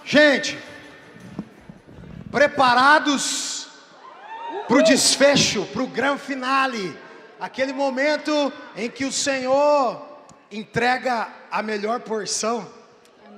Gente, preparados para o desfecho, para o grande finale, aquele momento em que o Senhor entrega a melhor porção,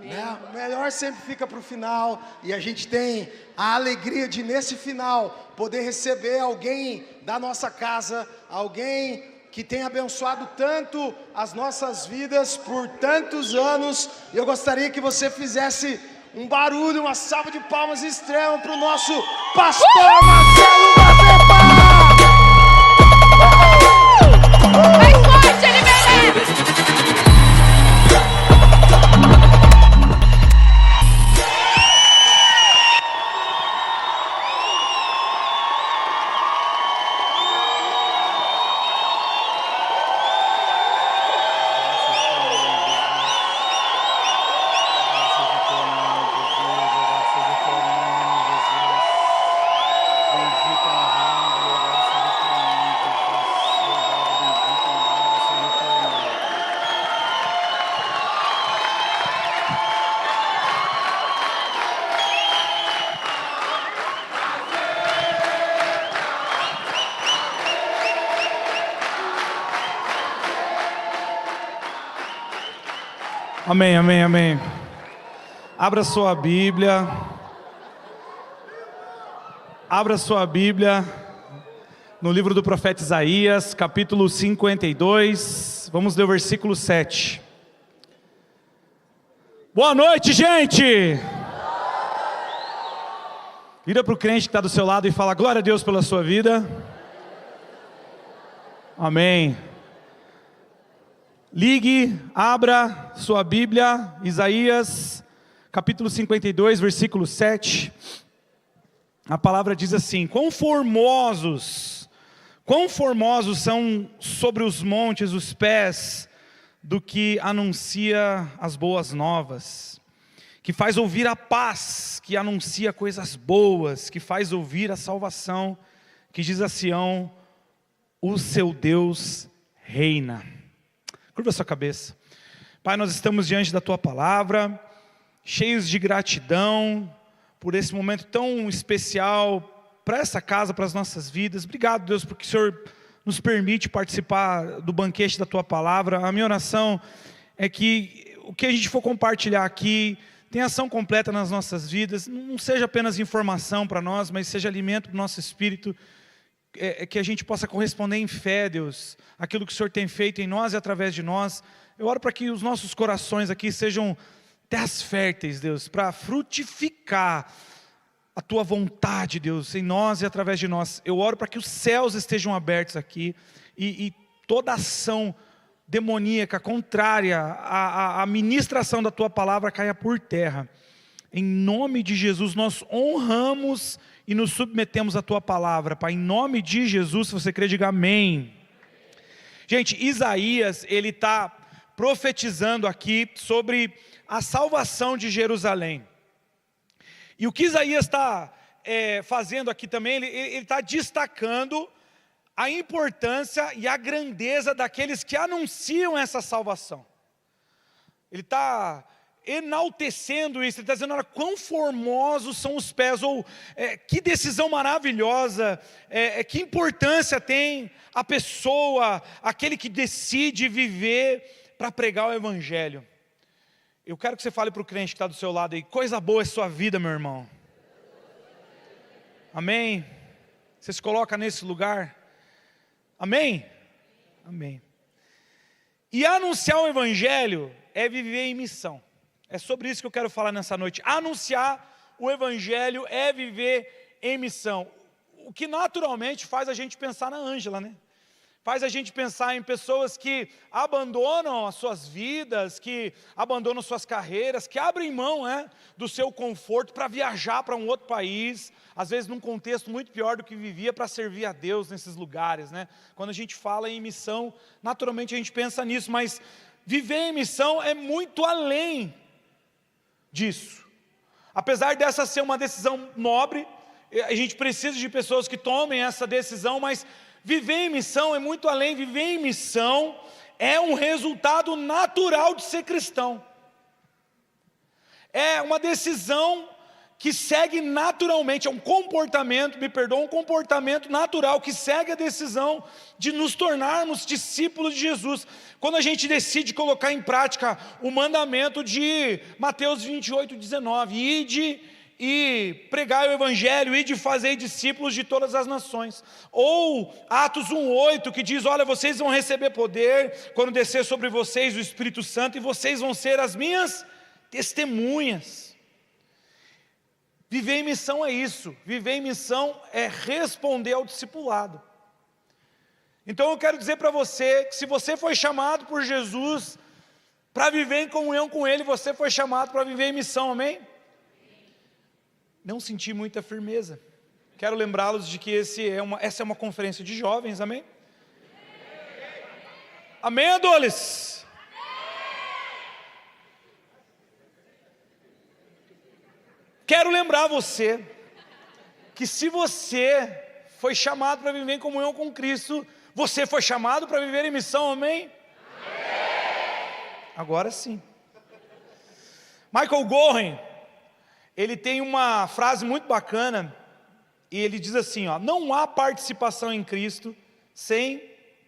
né? O melhor sempre fica para o final, e a gente tem a alegria de nesse final poder receber alguém da nossa casa, alguém que tem abençoado tanto as nossas vidas por tantos anos. Eu gostaria que você fizesse um barulho, uma salva de palmas extrema para o nosso pastor Marcelo Mazepa! Mais forte, ele merece! Amém, amém, amém. Abra sua Bíblia. Abra sua Bíblia no livro do profeta Isaías, capítulo 52. Vamos ler o versículo 7. Boa noite, gente! Vira para o crente que está do seu lado e fala: glória a Deus pela sua vida. Amém. Ligue, abra sua Bíblia, Isaías, capítulo 52, versículo 7. A palavra diz assim: quão formosos são sobre os montes os pés do que anuncia as boas novas, que faz ouvir a paz, que anuncia coisas boas, que faz ouvir a salvação, que diz a Sião: o seu Deus reina. Curva a sua cabeça. Pai, nós estamos diante da Tua palavra, cheios de gratidão por esse momento tão especial para essa casa, para as nossas vidas. Obrigado, Deus, porque o Senhor nos permite participar do banquete da Tua palavra. A minha oração é que o que a gente for compartilhar aqui tenha ação completa nas nossas vidas, não seja apenas informação para nós, mas seja alimento para o nosso espírito, que a gente possa corresponder em fé, Deus, aquilo que o Senhor tem feito em nós e através de nós. Eu oro para que os nossos corações aqui sejam terras férteis, Deus, para frutificar a Tua vontade, Deus, em nós e através de nós. Eu oro para que os céus estejam abertos aqui e toda ação demoníaca, contrária à ministração da Tua palavra, caia por terra. Em nome de Jesus, nós honramos e nos submetemos à Tua palavra, Pai. Em nome de Jesus, se você crê, diga amém. Gente, Isaías, ele está profetizando aqui sobre a salvação de Jerusalém. E o que Isaías está fazendo aqui também, ele está destacando a importância e a grandeza daqueles que anunciam essa salvação. Ele está enaltecendo isso, ele está dizendo: olha, quão formosos são os pés, ou que decisão maravilhosa, que importância tem a pessoa, aquele que decide viver para pregar o Evangelho. Eu quero que você fale para o crente que está do seu lado aí: coisa boa é sua vida, meu irmão. Amém? Você se coloca nesse lugar? Amém? Amém. E anunciar o Evangelho é viver em missão. É sobre isso que eu quero falar nessa noite. Anunciar o Evangelho é viver em missão. O que naturalmente faz a gente pensar na Ângela, né? Faz a gente pensar em pessoas que abandonam as suas vidas, que abandonam suas carreiras, que abrem mão, do seu conforto para viajar para um outro país, às vezes num contexto muito pior do que vivia, para servir a Deus nesses lugares, né? Quando a gente fala em missão, naturalmente a gente pensa nisso, mas viver em missão é muito além disso. Apesar dessa ser uma decisão nobre, a gente precisa de pessoas que tomem essa decisão, mas viver em missão é muito além. Viver em missão é um resultado natural de ser cristão. é uma decisão que segue naturalmente, é um comportamento, um comportamento natural que segue a decisão de nos tornarmos discípulos de Jesus. Quando a gente decide colocar em prática o mandamento de Mateus 28:19, ide e pregai o evangelho, ide fazer discípulos de todas as nações. Ou Atos 1:8, que diz, olha, vocês vão receber poder quando descer sobre vocês o Espírito Santo, e vocês vão ser as minhas testemunhas. Viver em missão é isso. Viver em missão é responder ao discipulado. Então eu quero dizer para você que se você foi chamado por Jesus para viver em comunhão com Ele, você foi chamado para viver em missão, amém? Não senti muita firmeza. Quero lembrá-los de que essa é uma conferência de jovens, amém? Amém, adolescentes? Quero lembrar você que se você foi chamado para viver em comunhão com Cristo, você foi chamado para viver em missão, amém? Agora sim. Michael Goren, ele tem uma frase muito bacana, e ele diz assim, ó, não há participação em Cristo sem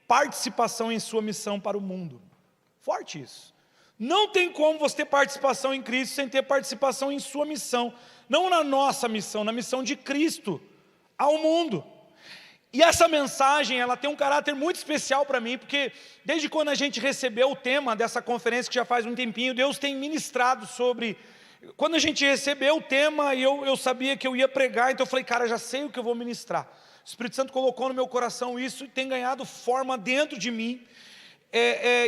participação em sua missão para o mundo. Forte isso. Não tem como você ter participação em Cristo sem ter participação em sua missão. Não na nossa missão, na missão de Cristo ao mundo. E essa mensagem, ela tem um caráter muito especial para mim, porque desde quando a gente recebeu o tema dessa conferência, que já faz um tempinho, Deus tem ministrado sobre... Quando a gente recebeu o tema, eu sabia que eu ia pregar, então eu falei, cara, já sei o que eu vou ministrar. O Espírito Santo colocou no meu coração isso e tem ganhado forma dentro de mim.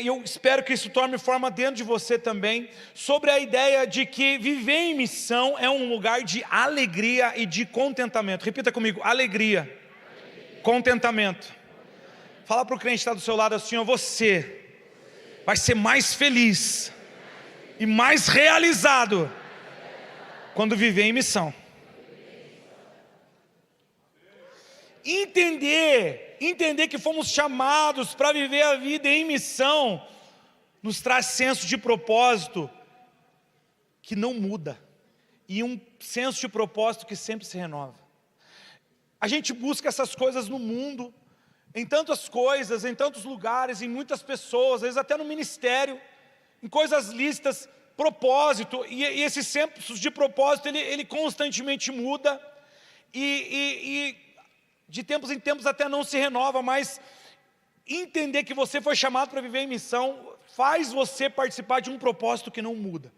Eu espero que isso tome forma dentro de você também, sobre a ideia de que viver em missão é um lugar de alegria e de contentamento. Repita comigo, alegria. Contentamento. Fala para o crente que está do seu lado assim, ó, você vai ser mais feliz e mais realizado quando viver em missão. Entender que fomos chamados para viver a vida em missão, nos traz senso de propósito que não muda, e um senso de propósito que sempre se renova. A gente busca essas coisas no mundo, em tantas coisas, em tantos lugares, em muitas pessoas, às vezes até no ministério, em coisas listas, propósito, e esse senso de propósito, ele constantemente muda, e de tempos em tempos até não se renova, mas entender que você foi chamado para viver em missão, faz você participar de um propósito que não muda,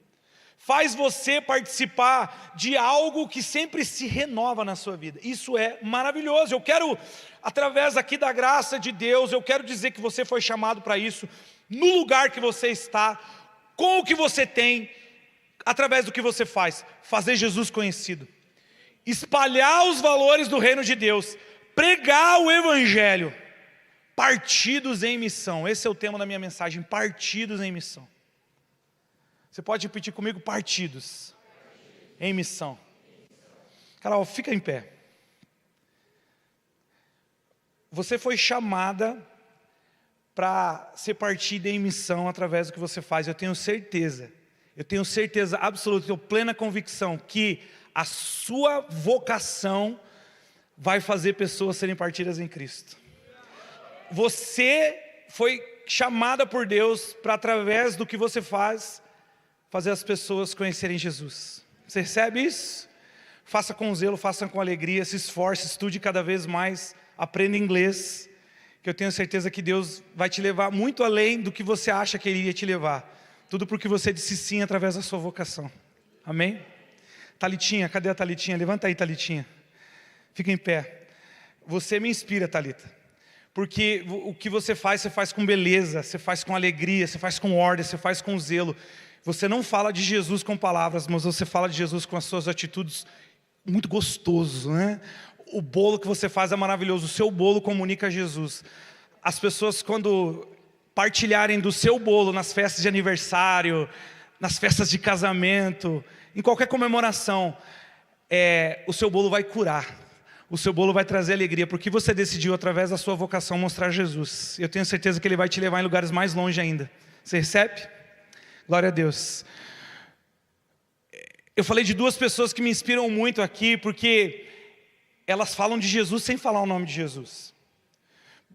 faz você participar de algo que sempre se renova na sua vida. Isso é maravilhoso. Eu quero, através aqui da graça de Deus, eu quero dizer que você foi chamado para isso, no lugar que você está, com o que você tem, através do que você faz, fazer Jesus conhecido, espalhar os valores do reino de Deus, pregar o evangelho, partidos em missão. Esse é o tema da minha mensagem, partidos em missão. Você pode repetir comigo, partidos em missão. Carol, fica em pé. Você foi chamada para ser partida em missão através do que você faz. Eu tenho certeza absoluta, tenho plena convicção que a sua vocação vai fazer pessoas serem partidas em Cristo. Você foi chamada por Deus para, através do que você faz, fazer as pessoas conhecerem Jesus. Você recebe isso? Faça com zelo, faça com alegria, se esforce, estude cada vez mais, aprenda inglês, que eu tenho certeza que Deus vai te levar muito além do que você acha que Ele iria te levar. Tudo porque você disse sim através da sua vocação. Amém? Thalitinha, cadê a Thalitinha? Levanta aí, Thalitinha. Fica em pé. Você me inspira, Thalita, porque o que você faz com beleza, você faz com alegria, você faz com ordem, você faz com zelo. Você não fala de Jesus com palavras, mas você fala de Jesus com as suas atitudes. Muito gostoso, né? O bolo que você faz é maravilhoso, o seu bolo comunica Jesus. As pessoas, quando partilharem do seu bolo nas festas de aniversário, nas festas de casamento, em qualquer comemoração, o seu bolo vai curar, o seu bolo vai trazer alegria, porque você decidiu através da sua vocação mostrar Jesus. Eu tenho certeza que Ele vai te levar em lugares mais longe ainda. Você recebe? Glória a Deus. Eu falei de duas pessoas que me inspiram muito aqui, porque elas falam de Jesus sem falar o nome de Jesus.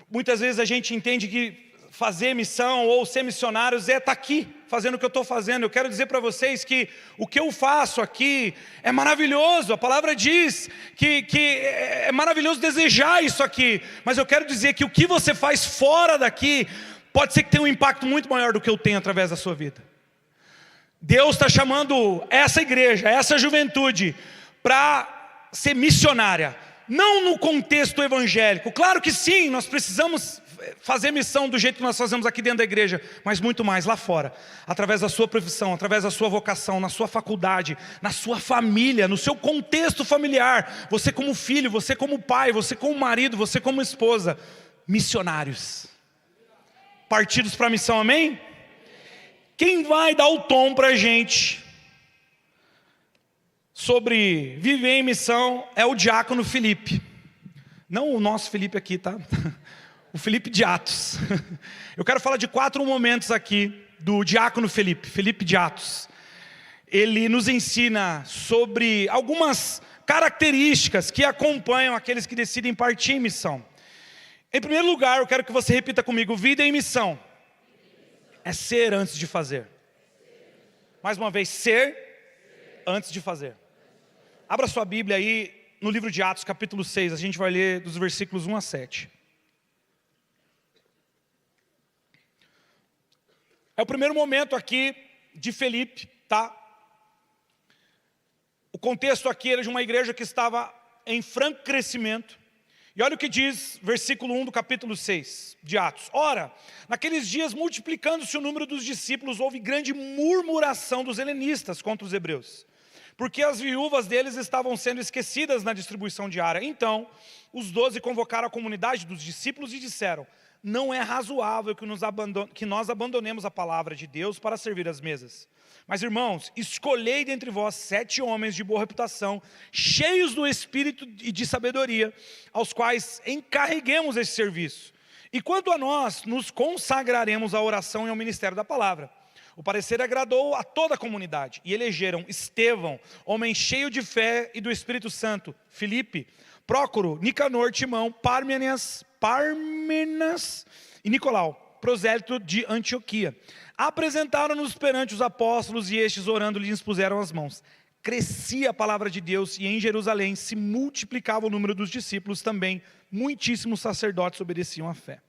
Muitas vezes a gente entende que fazer missão ou ser missionários é estar aqui, fazendo o que eu estou fazendo. Eu quero dizer para vocês que o que eu faço aqui é maravilhoso. A palavra diz que é maravilhoso desejar isso aqui. Mas eu quero dizer que o que você faz fora daqui pode ser que tenha um impacto muito maior do que eu tenho através da sua vida. Deus está chamando essa igreja, essa juventude, para ser missionária. Não no contexto evangélico. Claro que sim, nós precisamos fazer missão do jeito que nós fazemos aqui dentro da igreja, mas muito mais lá fora, através da sua profissão, através da sua vocação, na sua faculdade, na sua família, no seu contexto familiar, você como filho, você como pai, você como marido, você como esposa, missionários, partidos para a missão, amém? Quem vai dar o tom para a gente sobre viver em missão é o diácono Felipe, não o nosso Felipe aqui, tá? O Felipe de Atos. Eu quero falar de 4 momentos aqui do diácono Felipe, Felipe de Atos. Ele nos ensina sobre algumas características que acompanham aqueles que decidem partir em missão. Em primeiro lugar, eu quero que você repita comigo: vida em missão é ser antes de fazer. Mais uma vez, ser antes de fazer. Abra sua Bíblia aí no livro de Atos, capítulo 6, a gente vai ler dos versículos 1 a 7. É o primeiro momento aqui de Felipe, tá? O contexto aqui era de uma igreja que estava em franco crescimento. E olha o que diz versículo 1 do capítulo 6 de Atos. Ora, naqueles dias, multiplicando-se o número dos discípulos, houve grande murmuração dos helenistas contra os hebreus, porque as viúvas deles estavam sendo esquecidas na distribuição diária. Então, os 12 convocaram a comunidade dos discípulos e disseram: não é razoável que nós abandonemos a palavra de Deus para servir as mesas. Mas, irmãos, escolhei dentre vós 7 homens de boa reputação, cheios do Espírito e de sabedoria, aos quais encarreguemos esse serviço. E quanto a nós, nos consagraremos à oração e ao ministério da palavra. O parecer agradou a toda a comunidade, e elegeram Estevão, homem cheio de fé e do Espírito Santo, Filipe, Prócoro, Nicanor, Timão, Pármenas e Nicolau, prosélito de Antioquia. Apresentaram-nos perante os apóstolos, e estes, orando, lhes impuseram as mãos. Crescia a palavra de Deus, e em Jerusalém se multiplicava o número dos discípulos também. Muitíssimos sacerdotes obedeciam à fé.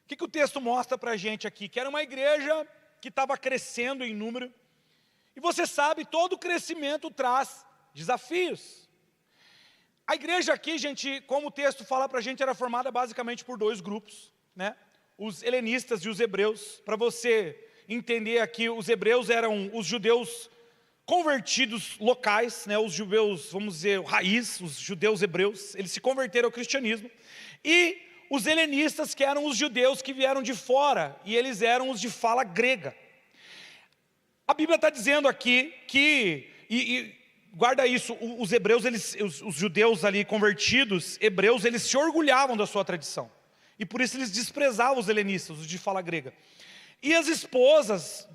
O que o texto mostra para a gente aqui? Que era uma igreja que estava crescendo em número. E você sabe, todo crescimento traz desafios. A igreja aqui, gente, como o texto fala para a gente, era formada basicamente por 2 grupos, né? Os helenistas e os hebreus. Para você entender aqui, os hebreus eram os judeus convertidos locais, né? Os judeus, vamos dizer, raiz, os judeus hebreus, eles se converteram ao cristianismo. E os helenistas, que eram os judeus que vieram de fora, e eles eram os de fala grega. A Bíblia está dizendo aqui que, guarda isso, os hebreus, os judeus ali convertidos, hebreus, eles se orgulhavam da sua tradição. E por isso eles desprezavam os helenistas, os de fala grega. E as esposas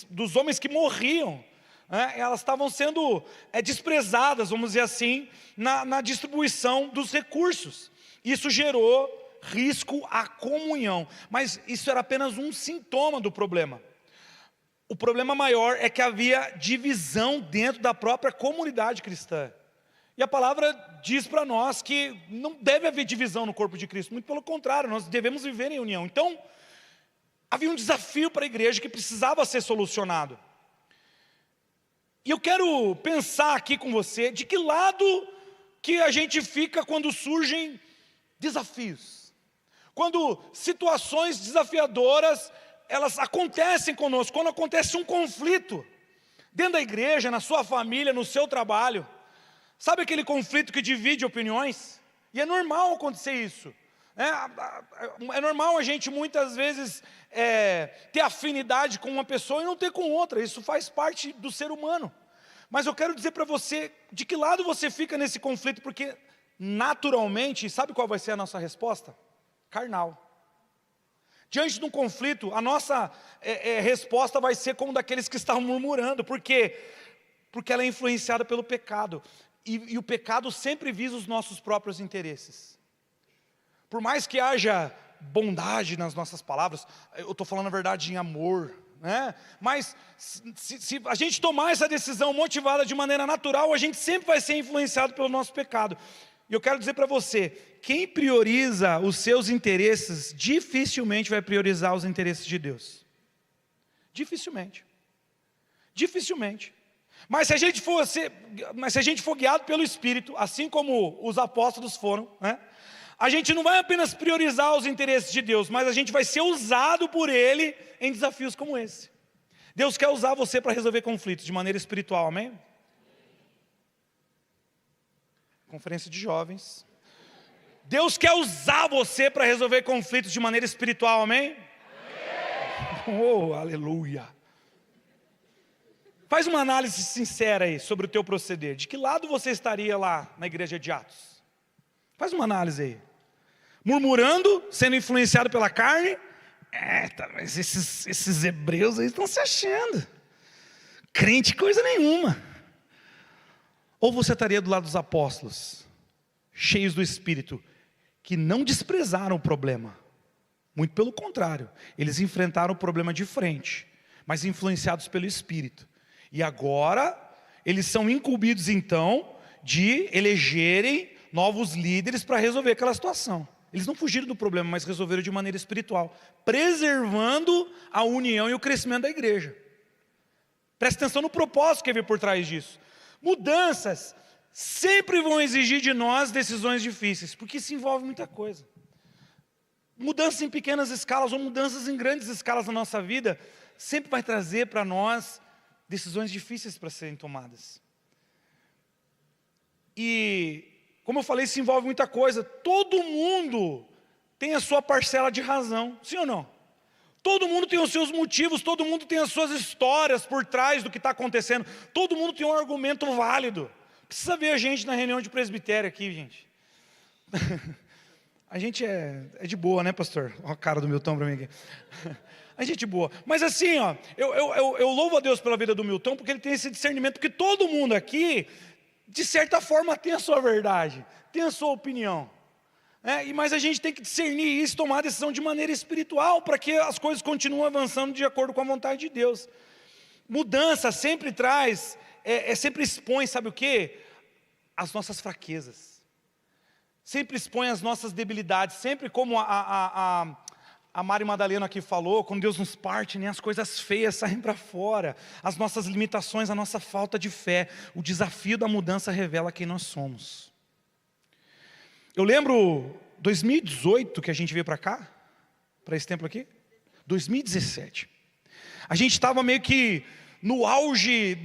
dos homens que morriam, né, elas estavam sendo desprezadas, vamos dizer assim, na distribuição dos recursos. Isso gerou risco à comunhão. Mas isso era apenas um sintoma do problema. O problema maior é que havia divisão dentro da própria comunidade cristã. E a palavra diz para nós que não deve haver divisão no corpo de Cristo. Muito pelo contrário, nós devemos viver em união. Então, havia um desafio para a igreja que precisava ser solucionado. E eu quero pensar aqui com você, de que lado que a gente fica quando surgem desafios. Quando situações desafiadoras, elas acontecem conosco. Quando acontece um conflito, dentro da igreja, na sua família, no seu trabalho. Sabe aquele conflito que divide opiniões? E é normal acontecer isso. É normal a gente muitas vezes ter afinidade com uma pessoa e não ter com outra. Isso faz parte do ser humano. Mas eu quero dizer para você, de que lado você fica nesse conflito? Porque naturalmente, sabe qual vai ser a nossa resposta? Carnal. Diante de um conflito, a nossa resposta vai ser como daqueles que estavam murmurando. Por quê? Porque ela é influenciada pelo pecado. E o pecado sempre visa os nossos próprios interesses. Por mais que haja bondade nas nossas palavras, eu estou falando a verdade em amor, né? Mas se a gente tomar essa decisão motivada de maneira natural, a gente sempre vai ser influenciado pelo nosso pecado. E eu quero dizer para você, quem prioriza os seus interesses, dificilmente vai priorizar os interesses de Deus. Dificilmente. Dificilmente. Mas se a gente for guiado pelo Espírito, assim como os apóstolos foram, né? A gente não vai apenas priorizar os interesses de Deus, mas a gente vai ser usado por Ele em desafios como esse. Deus quer usar você para resolver conflitos de maneira espiritual, amém? Conferência de jovens. Deus quer usar você para resolver conflitos de maneira espiritual, amém? Oh, aleluia. Faz uma análise sincera aí sobre o teu proceder. De que lado você estaria lá na igreja de Atos? Faz uma análise aí. Murmurando, sendo influenciado pela carne. Mas esses hebreus aí estão se achando. Crente coisa nenhuma. Ou você estaria do lado dos apóstolos, cheios do Espírito, que não desprezaram o problema. Muito pelo contrário, eles enfrentaram o problema de frente, mas influenciados pelo Espírito. E agora, eles são incumbidos então, de elegerem novos líderes para resolver aquela situação. Eles não fugiram do problema, mas resolveram de maneira espiritual, preservando a união e o crescimento da igreja. Preste atenção no propósito que veio por trás disso. Mudanças sempre vão exigir de nós decisões difíceis, porque isso envolve muita coisa. Mudanças em pequenas escalas ou mudanças em grandes escalas na nossa vida, sempre vai trazer para nós decisões difíceis para serem tomadas. E, como eu falei, isso envolve muita coisa. Todo mundo tem a sua parcela de razão, sim ou não? Todo mundo tem os seus motivos, todo mundo tem as suas histórias por trás do que está acontecendo. Todo mundo tem um argumento válido. Precisa ver a gente na reunião de presbitério aqui, gente. A gente é de boa, né, pastor? Olha a cara do Milton para mim aqui. A gente é boa. Mas assim, ó, eu louvo a Deus pela vida do Milton, porque ele tem esse discernimento, porque todo mundo aqui, de certa forma, tem a sua verdade, tem a sua opinião. Mas a gente tem que discernir isso, tomar a decisão de maneira espiritual, para que as coisas continuem avançando de acordo com a vontade de Deus. Mudança sempre traz, sempre expõe, sabe o quê? As nossas fraquezas. Sempre expõe as nossas debilidades, sempre como a Mari Madalena aqui falou, quando Deus nos parte, né, as coisas feias saem para fora, as nossas limitações, a nossa falta de fé. O desafio da mudança revela quem nós somos. Eu lembro 2018 que a gente veio para cá, para esse templo aqui, 2017. A gente estava meio que no auge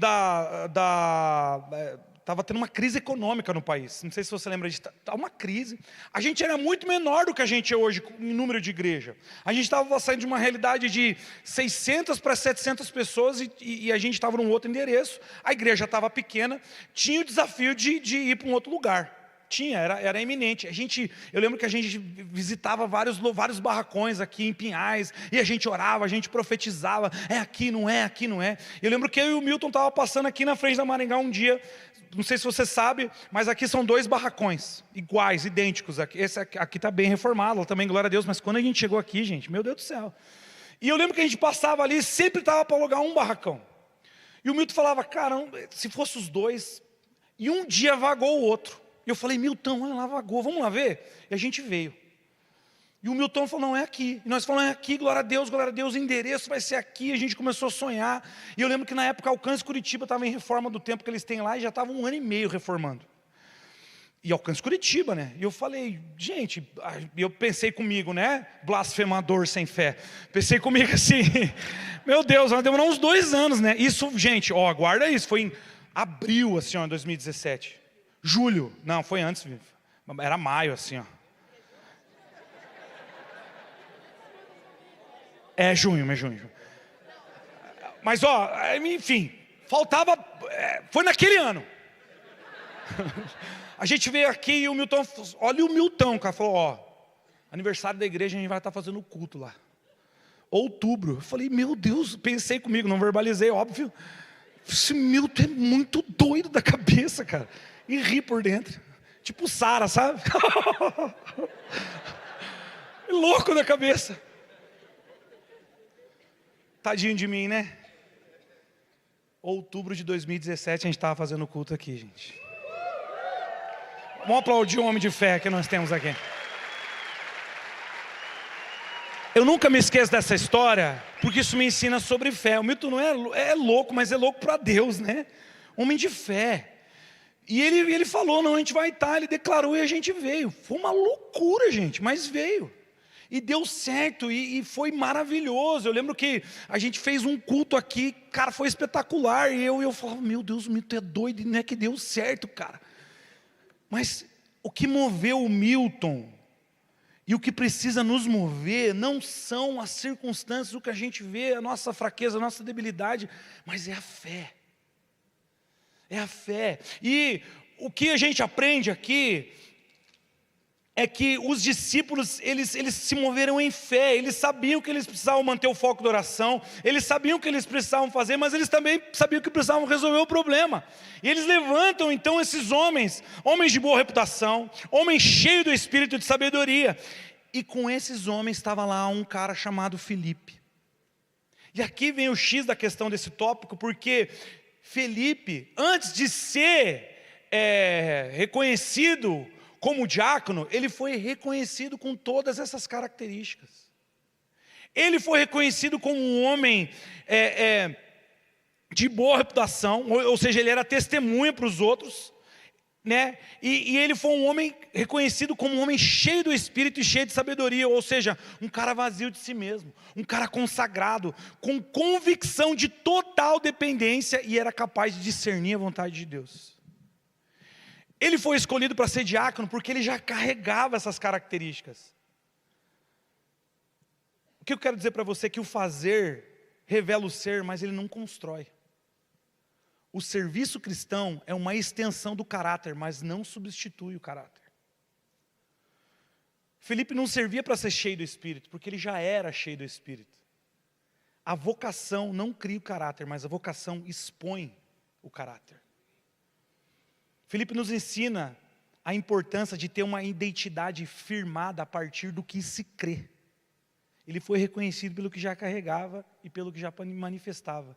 estava tendo uma crise econômica no país. Não sei se você lembra disso. Estava uma crise. A gente era muito menor do que a gente é hoje em número de igreja. A gente estava saindo de uma realidade de 600 para 700 pessoas e a gente estava num outro endereço. A igreja estava pequena. Tinha o desafio de ir para um outro lugar. Era iminente. Eu lembro que a gente visitava vários barracões aqui em Pinhais, e a gente orava, a gente profetizava, aqui, não é, aqui não é. Eu lembro que eu e o Milton estavam passando aqui na frente da Maringá um dia, não sei se você sabe, mas aqui são 2 barracões, iguais, idênticos. Esse aqui está bem reformado, também, glória a Deus, mas quando a gente chegou aqui, gente, meu Deus do céu. E eu lembro que a gente passava ali, sempre estava para alugar um barracão. E o Milton falava, caramba, se fosse os 2, e um dia vagou o outro. E eu falei, Milton, olha lá, vagou, vamos lá ver? E a gente veio. E o Milton falou, não, é aqui. E nós falamos, é aqui, glória a Deus, o endereço vai ser aqui. A gente começou a sonhar. E eu lembro que na época Alcance Curitiba estava em reforma do tempo que eles têm lá, e já estava 1 ano e meio reformando. E Alcance Curitiba, né? E eu falei, gente, eu pensei comigo, né? Blasfemador sem fé. Pensei comigo assim, meu Deus, vai demorar uns 2 anos, né? Isso, gente, aguarda isso, foi em abril, assim, ó, 2017. Julho, não, foi antes, era maio, assim, ó. É junho. Mas, enfim, faltava, foi naquele ano. A gente veio aqui e o Milton, olha o Milton, cara, falou, aniversário da igreja, a gente vai estar fazendo culto lá. outubro. Eu falei, meu Deus, pensei comigo, não verbalizei, óbvio. Esse Milton é muito doido da cabeça, cara. E ri por dentro. Tipo Sara, sabe? Louco da cabeça. Tadinho de mim, né? Outubro de 2017 a gente estava fazendo culto aqui, gente. Vamos aplaudir o homem de fé que nós temos aqui. Eu nunca me esqueço dessa história, porque isso me ensina sobre fé. O Milton não é louco, mas é louco para Deus, né? Homem de fé. E ele falou, não, a gente vai estar, ele declarou e a gente veio. Foi uma loucura, gente, mas veio. E deu certo, e foi maravilhoso. Eu lembro que a gente fez um culto aqui, cara, foi espetacular. E eu falava, meu Deus, o Milton é doido, e não é que deu certo, cara. Mas o que moveu o Milton, e o que precisa nos mover, não são as circunstâncias, o que a gente vê, a nossa fraqueza, a nossa debilidade, mas é a fé. É a fé. E o que a gente aprende aqui é que os discípulos, eles se moveram em fé, eles sabiam que eles precisavam manter o foco da oração, eles sabiam o que eles precisavam fazer, mas eles também sabiam que precisavam resolver o problema. E eles levantam então esses homens de boa reputação, homens cheios do espírito de sabedoria. E com esses homens estava lá um cara chamado Felipe. E aqui vem o X da questão desse tópico, porque Felipe, antes de ser reconhecido como diácono, ele foi reconhecido com todas essas características. Ele foi reconhecido como um homem de boa reputação, ou seja, ele era testemunha para os outros, né? E ele foi um homem reconhecido como um homem cheio do Espírito e cheio de sabedoria, ou seja, um cara vazio de si mesmo, um cara consagrado, com convicção de total dependência e era capaz de discernir a vontade de Deus. Ele foi escolhido para ser diácono porque ele já carregava essas características. O que eu quero dizer para você é que o fazer revela o ser, mas ele não constrói. O serviço cristão é uma extensão do caráter, mas não substitui o caráter. Felipe não servia para ser cheio do Espírito, porque ele já era cheio do Espírito. A vocação não cria o caráter, mas a vocação expõe o caráter. Felipe nos ensina a importância de ter uma identidade firmada a partir do que se crê. Ele foi reconhecido pelo que já carregava e pelo que já manifestava.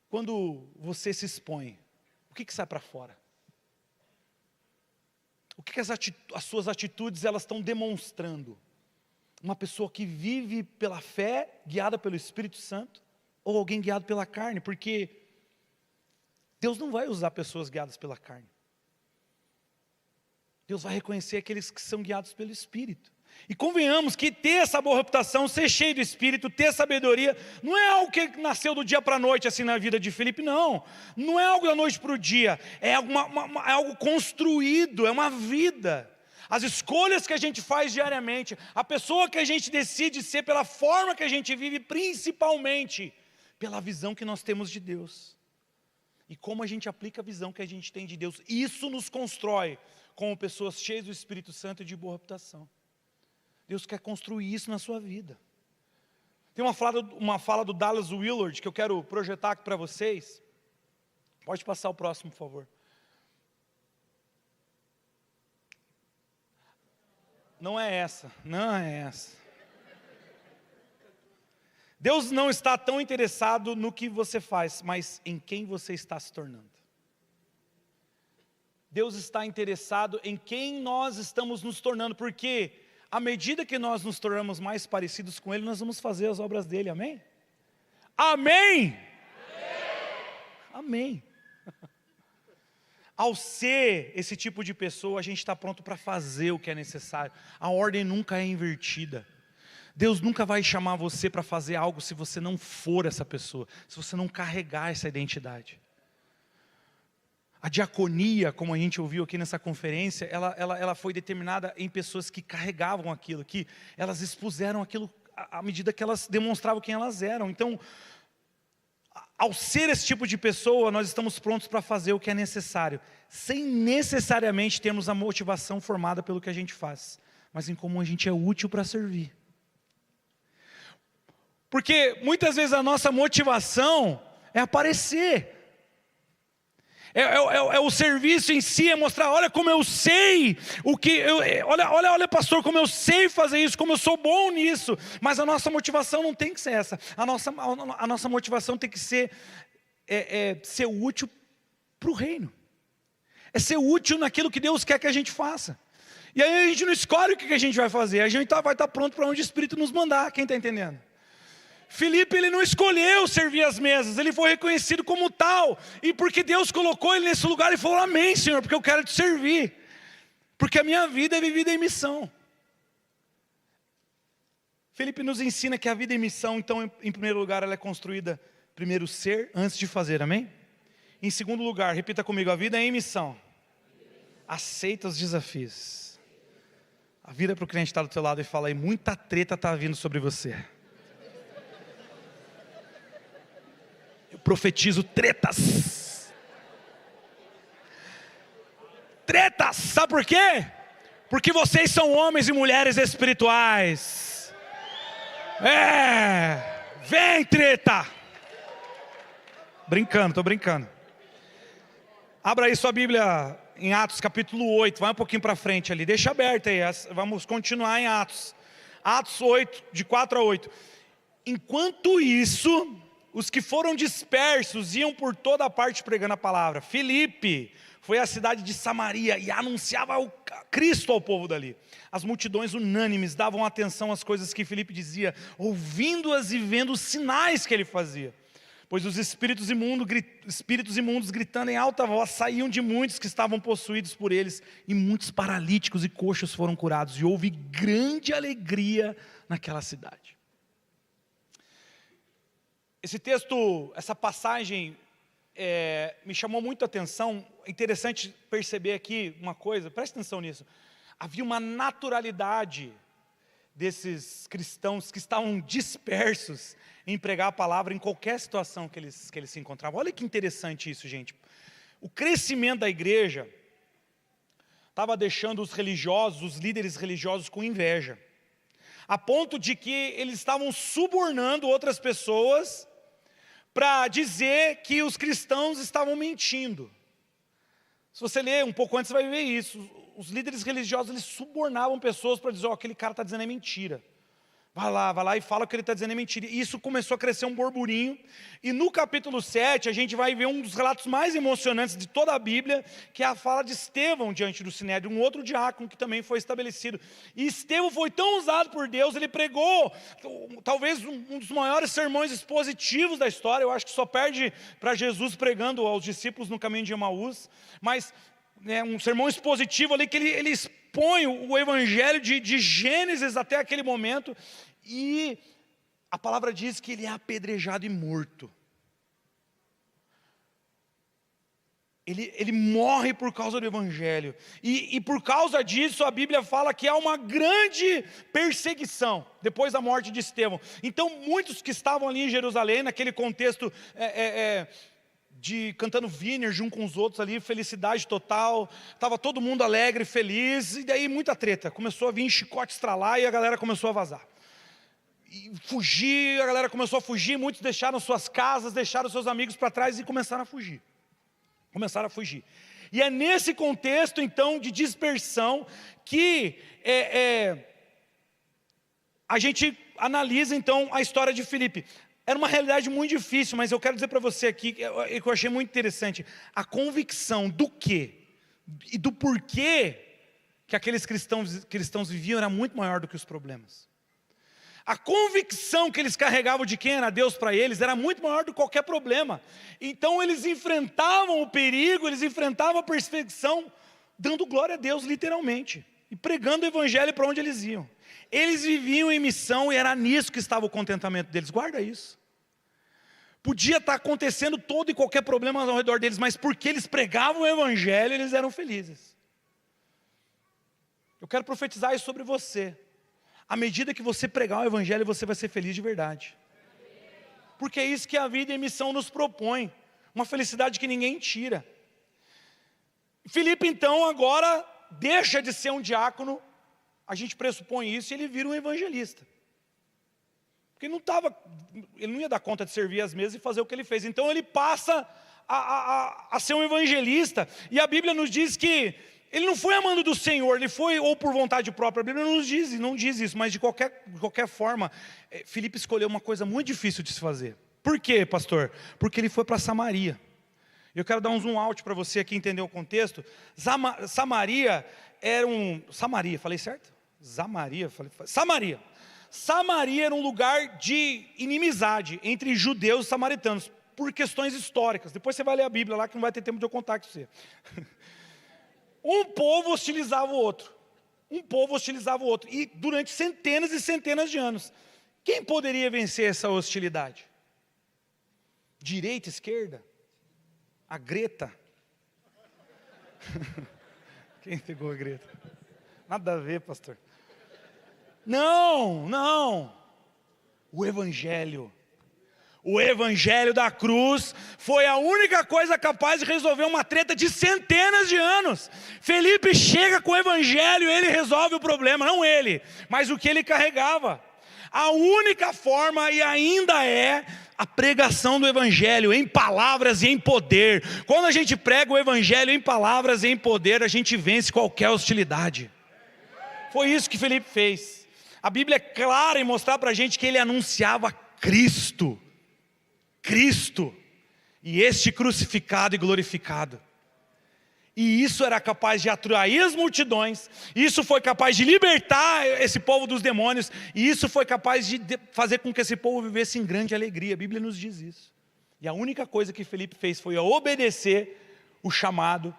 Quando você se expõe, o que sai para fora? O que as suas atitudes elas estão demonstrando? Uma pessoa que vive pela fé, guiada pelo Espírito Santo, ou alguém guiado pela carne? Porque Deus não vai usar pessoas guiadas pela carne. Deus vai reconhecer aqueles que são guiados pelo Espírito. E convenhamos que ter essa boa reputação, ser cheio do Espírito, ter sabedoria, não é algo que nasceu do dia para a noite assim na vida de Felipe, não. Não é algo da noite para o dia, é algo construído, é uma vida. As escolhas que a gente faz diariamente, a pessoa que a gente decide ser pela forma que a gente vive, principalmente pela visão que nós temos de Deus. E como a gente aplica a visão que a gente tem de Deus, isso nos constrói como pessoas cheias do Espírito Santo e de boa reputação. Deus quer construir isso na sua vida. Tem uma fala do Dallas Willard que eu quero projetar aqui para vocês. Pode passar o próximo, por favor. Não é essa. Deus não está tão interessado no que você faz, mas em quem você está se tornando. Deus está interessado em quem nós estamos nos tornando, porque à medida que nós nos tornamos mais parecidos com Ele, nós vamos fazer as obras dEle, amém? Amém! Amém! Ao ser esse tipo de pessoa, a gente está pronto para fazer o que é necessário. A ordem nunca é invertida. Deus nunca vai chamar você para fazer algo se você não for essa pessoa, se você não carregar essa identidade. A diaconia, como a gente ouviu aqui nessa conferência, ela foi determinada em pessoas que carregavam aquilo, que elas expuseram aquilo à medida que elas demonstravam quem elas eram. Então, ao ser esse tipo de pessoa, nós estamos prontos para fazer o que é necessário, sem necessariamente termos a motivação formada pelo que a gente faz. mas em como a gente é útil para servir. Porque muitas vezes a nossa motivação é aparecer. É o serviço em si, é mostrar, olha como eu sei olha pastor, como eu sei fazer isso, como eu sou bom nisso. Mas a nossa motivação não tem que ser essa. A nossa motivação tem que ser ser útil para o reino. É ser útil naquilo que Deus quer que a gente faça. E aí a gente não escolhe o que a gente vai fazer, a gente vai estar pronto para onde o Espírito nos mandar. Quem está entendendo? Filipe, ele não escolheu servir as mesas, ele foi reconhecido como tal, e porque Deus colocou ele nesse lugar, ele falou, amém Senhor, porque eu quero te servir, porque a minha vida é vivida em missão. Filipe nos ensina que a vida em missão, então, em primeiro lugar, ela é construída, primeiro ser, antes de fazer, amém? Em segundo lugar, repita comigo, a vida é em missão, aceita os desafios. A vida para o crente está do teu lado e fala aí, muita treta está vindo sobre você. Eu profetizo tretas. Tretas, sabe por quê? Porque vocês são homens e mulheres espirituais. Vem treta. Brincando, estou brincando. Abra aí sua Bíblia em Atos capítulo 8, vai um pouquinho para frente ali, deixa aberto aí, vamos continuar em Atos. Atos 8, de 4 a 8. Enquanto isso, os que foram dispersos iam por toda a parte pregando a palavra. Filipe foi à cidade de Samaria e anunciava o Cristo ao povo dali. As multidões unânimes davam atenção às coisas que Filipe dizia, ouvindo-as e vendo os sinais que ele fazia. Pois os espíritos imundos gritando em alta voz saíam de muitos que estavam possuídos por eles, e muitos paralíticos e coxos foram curados, e houve grande alegria naquela cidade. Esse texto, essa passagem me chamou muito a atenção. É interessante perceber aqui uma coisa, preste atenção nisso. Havia uma naturalidade desses cristãos que estavam dispersos em pregar a palavra em qualquer situação que eles se encontravam. Olha que interessante isso, gente. O crescimento da igreja estava deixando os religiosos, os líderes religiosos com inveja, a ponto de que eles estavam subornando outras pessoas para dizer que os cristãos estavam mentindo. Se você ler um pouco antes, você vai ver isso. Os líderes religiosos, eles subornavam pessoas para dizer, aquele cara está dizendo é mentira. Vai lá e fala o que ele está dizendo é mentira. E isso começou a crescer um burburinho. E no capítulo 7, a gente vai ver um dos relatos mais emocionantes de toda a Bíblia, que é a fala de Estevão diante do Sinédrio, um outro diácono que também foi estabelecido. E Estevão foi tão usado por Deus, ele pregou talvez um dos maiores sermões expositivos da história. Eu acho que só perde para Jesus pregando aos discípulos no caminho de Emaús. Mas um sermão expositivo ali que ele expõe o evangelho de Gênesis até aquele momento. E a palavra diz que ele é apedrejado e morto. Ele morre por causa do evangelho. E por causa disso a Bíblia fala que há uma grande perseguição depois da morte de Estevão. Então muitos que estavam ali em Jerusalém, naquele contexto de cantando vineyard um com os outros ali, felicidade total, estava todo mundo alegre, feliz, e daí muita treta, começou a vir chicote estralar e a galera começou a vazar. E fugir, a galera começou a fugir, muitos deixaram suas casas, deixaram seus amigos para trás e começaram a fugir. E é nesse contexto então de dispersão que a gente analisa então a história de Filipe. Era uma realidade muito difícil, mas eu quero dizer para você aqui, que eu achei muito interessante, a convicção do quê e do porquê que aqueles cristãos viviam era muito maior do que os problemas. A convicção que eles carregavam de quem era Deus para eles era muito maior do que qualquer problema. Então eles enfrentavam o perigo, eles enfrentavam a perseguição, dando glória a Deus literalmente, e pregando o evangelho para onde eles iam. Eles viviam em missão e era nisso que estava o contentamento deles. Guarda isso. Podia estar acontecendo todo e qualquer problema ao redor deles, mas porque eles pregavam o evangelho, eles eram felizes. Eu quero profetizar isso sobre você. À medida que você pregar o evangelho, você vai ser feliz de verdade. Porque é isso que a vida em missão nos propõe. Uma felicidade que ninguém tira. Filipe então agora deixa de ser um diácono a gente pressupõe isso e ele vira um evangelista. Porque ele não ia dar conta de servir as mesas e fazer o que ele fez. Então ele passa a ser um evangelista. E a Bíblia nos diz que ele não foi amando do Senhor, ele foi ou por vontade própria. A Bíblia não diz isso, mas de qualquer forma, Filipe escolheu uma coisa muito difícil de se fazer. Por quê, pastor? Porque ele foi para Samaria. Eu quero dar um zoom out para você aqui entender o contexto. Samaria era Samaria, falei certo? Samaria. Samaria era um lugar de inimizade entre judeus e samaritanos, por questões históricas. Depois você vai ler a Bíblia lá, que não vai ter tempo de eu contar com você. Um povo hostilizava o outro. E durante centenas e centenas de anos. Quem poderia vencer essa hostilidade? Direita, esquerda? A Greta? Quem pegou a Greta? Nada a ver, pastor. Não. O Evangelho da cruz foi a única coisa capaz de resolver uma treta de centenas de anos. Felipe chega com o Evangelho, ele resolve o problema, não ele, mas o que ele carregava. A única forma, e ainda é, a pregação do Evangelho em palavras e em poder. Quando a gente prega o Evangelho em palavras e em poder, a gente vence qualquer hostilidade. Foi isso que Felipe fez. A Bíblia é clara em mostrar para a gente que ele anunciava Cristo, e este crucificado e glorificado. E isso era capaz de atrair as multidões, isso foi capaz de libertar esse povo dos demônios, e isso foi capaz de fazer com que esse povo vivesse em grande alegria. A Bíblia nos diz isso. E a única coisa que Felipe fez foi obedecer o chamado,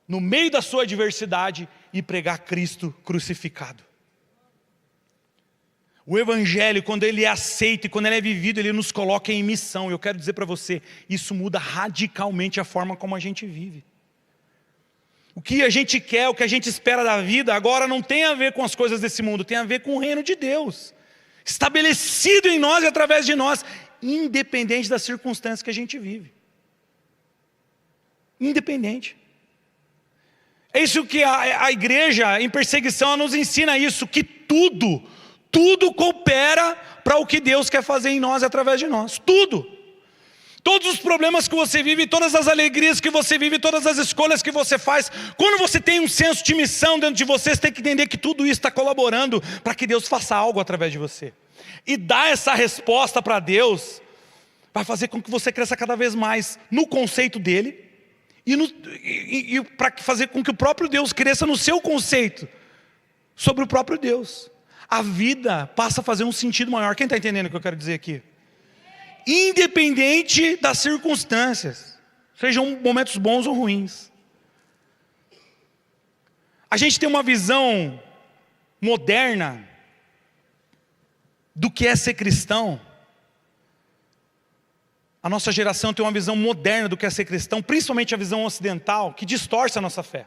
no meio da sua adversidade, e pregar Cristo crucificado. O Evangelho, quando ele é aceito e quando ele é vivido, ele nos coloca em missão. Eu quero dizer para você, isso muda radicalmente a forma como a gente vive. O que a gente quer, o que a gente espera da vida, agora não tem a ver com as coisas desse mundo, tem a ver com o reino de Deus, estabelecido em nós e através de nós, independente das circunstâncias que a gente vive. Independente. É isso que a igreja em perseguição nos ensina isso, que tudo coopera para o que Deus quer fazer em nós e através de nós. Tudo. Todos os problemas que você vive, todas as alegrias que você vive, todas as escolhas que você faz, quando você tem um senso de missão dentro de você, você tem que entender que tudo isso está colaborando para que Deus faça algo através de você. E dar essa resposta para Deus vai fazer com que você cresça cada vez mais no conceito dele e para fazer com que o próprio Deus cresça no seu conceito sobre o próprio Deus. A vida passa a fazer um sentido maior. Quem está entendendo o que eu quero dizer aqui? Independente das circunstâncias, sejam momentos bons ou ruins. A gente tem uma visão moderna do que é ser cristão. A nossa geração tem uma visão moderna do que é ser cristão, principalmente a visão ocidental, que distorce a nossa fé.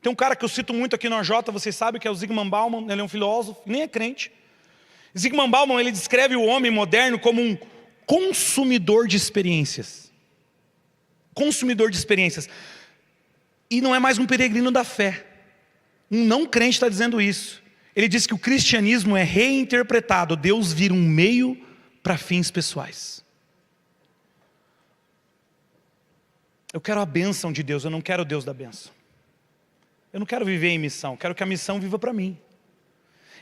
Tem um cara que eu cito muito aqui no AJ, vocês sabem, que é o Zygmunt Bauman. Ele é um filósofo, nem é crente. Zygmunt Bauman, ele descreve o homem moderno como um consumidor de experiências. Consumidor de experiências. E não é mais um peregrino da fé. Um não crente está dizendo isso. Ele diz que o cristianismo é reinterpretado. Deus vira um meio para fins pessoais. Eu quero a bênção de Deus, eu não quero o Deus da bênção. Eu não quero viver em missão, quero que a missão viva para mim.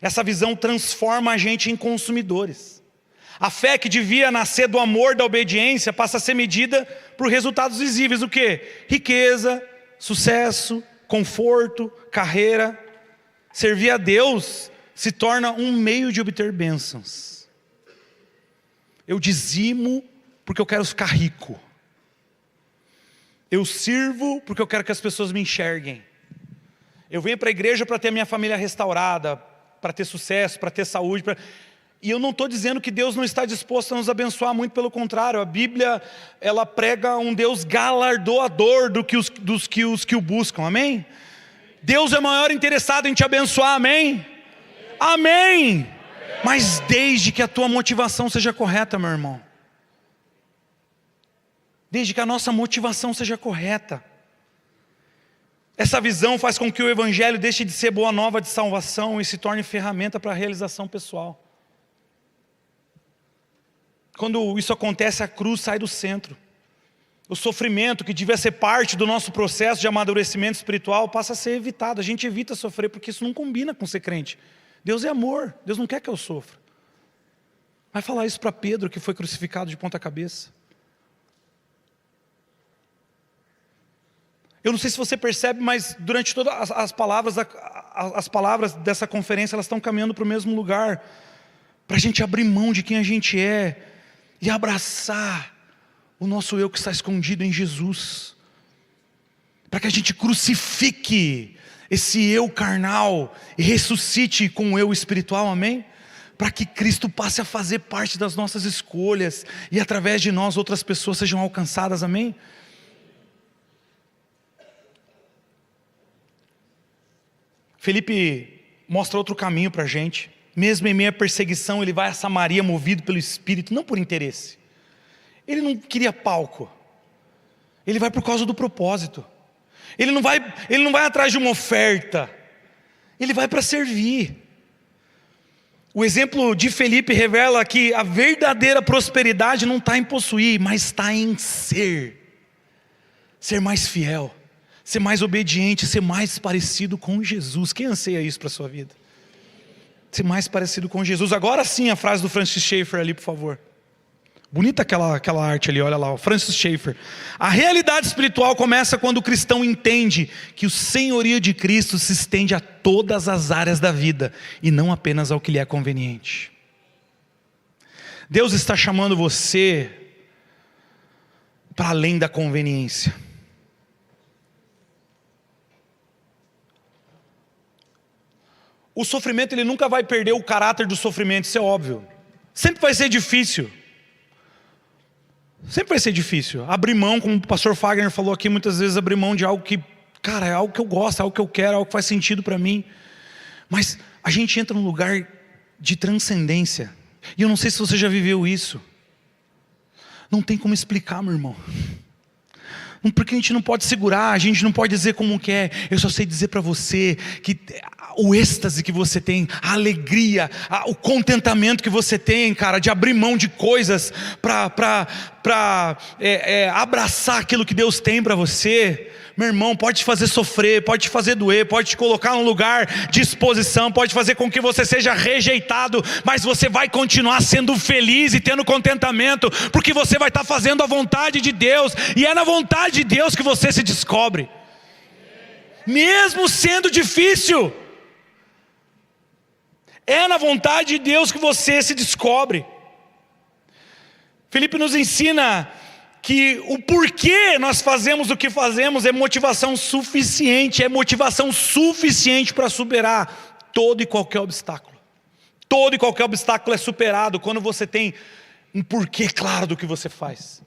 Essa visão transforma a gente em consumidores. A fé que devia nascer do amor, da obediência, passa a ser medida por resultados visíveis. O quê? Riqueza, sucesso, conforto, carreira. Servir a Deus se torna um meio de obter bênçãos. Eu dizimo porque eu quero ficar rico. Eu sirvo porque eu quero que as pessoas me enxerguem. Eu venho para a igreja para ter minha família restaurada, para ter sucesso, para ter saúde. E eu não estou dizendo que Deus não está disposto a nos abençoar, muito pelo contrário. A Bíblia, ela prega um Deus galardoador dos que o buscam, amém? Deus é maior interessado em te abençoar, amém? Amém! Mas desde que a tua motivação seja correta, meu irmão. Desde que a nossa motivação seja correta. Essa visão faz com que o evangelho deixe de ser boa nova de salvação e se torne ferramenta para a realização pessoal. Quando isso acontece, a cruz sai do centro. O sofrimento, que devia ser parte do nosso processo de amadurecimento espiritual, passa a ser evitado. A gente evita sofrer porque isso não combina com ser crente. Deus é amor, Deus não quer que eu sofra. Vai falar isso para Pedro, que foi crucificado de ponta cabeça. Eu não sei se você percebe, mas durante todas as palavras dessa conferência, elas estão caminhando para o mesmo lugar. Para a gente abrir mão de quem a gente é e abraçar o nosso eu que está escondido em Jesus. Para que a gente crucifique esse eu carnal e ressuscite com o eu espiritual, amém? Para que Cristo passe a fazer parte das nossas escolhas e através de nós outras pessoas sejam alcançadas, amém? Felipe mostra outro caminho para a gente. Mesmo em meio à perseguição, ele vai a Samaria movido pelo Espírito, não por interesse. Ele não queria palco. Ele vai por causa do propósito. Ele não vai atrás de uma oferta. Ele vai para servir. O exemplo de Felipe revela que a verdadeira prosperidade não está em possuir, mas está em ser. Ser mais fiel, ser mais obediente, ser mais parecido com Jesus. Quem anseia isso para a sua vida? Ser mais parecido com Jesus. Agora sim a frase do Francis Schaeffer ali, por favor. Bonita aquela arte ali, olha lá, o Francis Schaeffer. A realidade espiritual começa quando o cristão entende que o senhorio de Cristo se estende a todas as áreas da vida e não apenas ao que lhe é conveniente. Deus está chamando você para além da conveniência. O sofrimento, ele nunca vai perder o caráter do sofrimento, isso é óbvio. Sempre vai ser difícil. Sempre vai ser difícil. Abrir mão, como o pastor Fagner falou aqui, muitas vezes abrir mão de algo que, cara, é algo que eu gosto, é algo que eu quero, é algo que faz sentido para mim. Mas a gente entra num lugar de transcendência. E eu não sei se você já viveu isso. Não tem como explicar, meu irmão. Porque a gente não pode segurar, a gente não pode dizer como que é. Eu só sei dizer para você que o êxtase que você tem, a alegria, o contentamento que você tem, cara, de abrir mão de coisas para abraçar aquilo que Deus tem para você. Meu irmão, pode te fazer sofrer, pode te fazer doer, pode te colocar num lugar de exposição, pode fazer com que você seja rejeitado, mas você vai continuar sendo feliz e tendo contentamento, porque você vai estar fazendo a vontade de Deus, e é na vontade de Deus que você se descobre, mesmo sendo difícil. É na vontade de Deus que você se descobre. Felipe nos ensina que o porquê nós fazemos o que fazemos é motivação suficiente para superar todo e qualquer obstáculo. Todo e qualquer obstáculo é superado quando você tem um porquê claro do que você faz.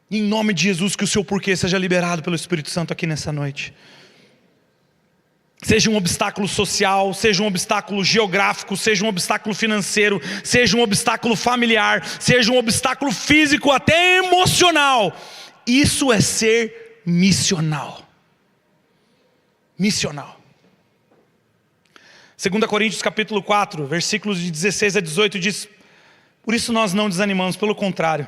Em nome de Jesus, que o seu porquê seja liberado pelo Espírito Santo aqui nessa noite. Seja um obstáculo social, seja um obstáculo geográfico, seja um obstáculo financeiro, seja um obstáculo familiar, seja um obstáculo físico, até emocional. Isso é ser missional. Missional. 2 Coríntios capítulo 4, versículos de 16 a 18 diz: por isso nós não desanimamos, pelo contrário.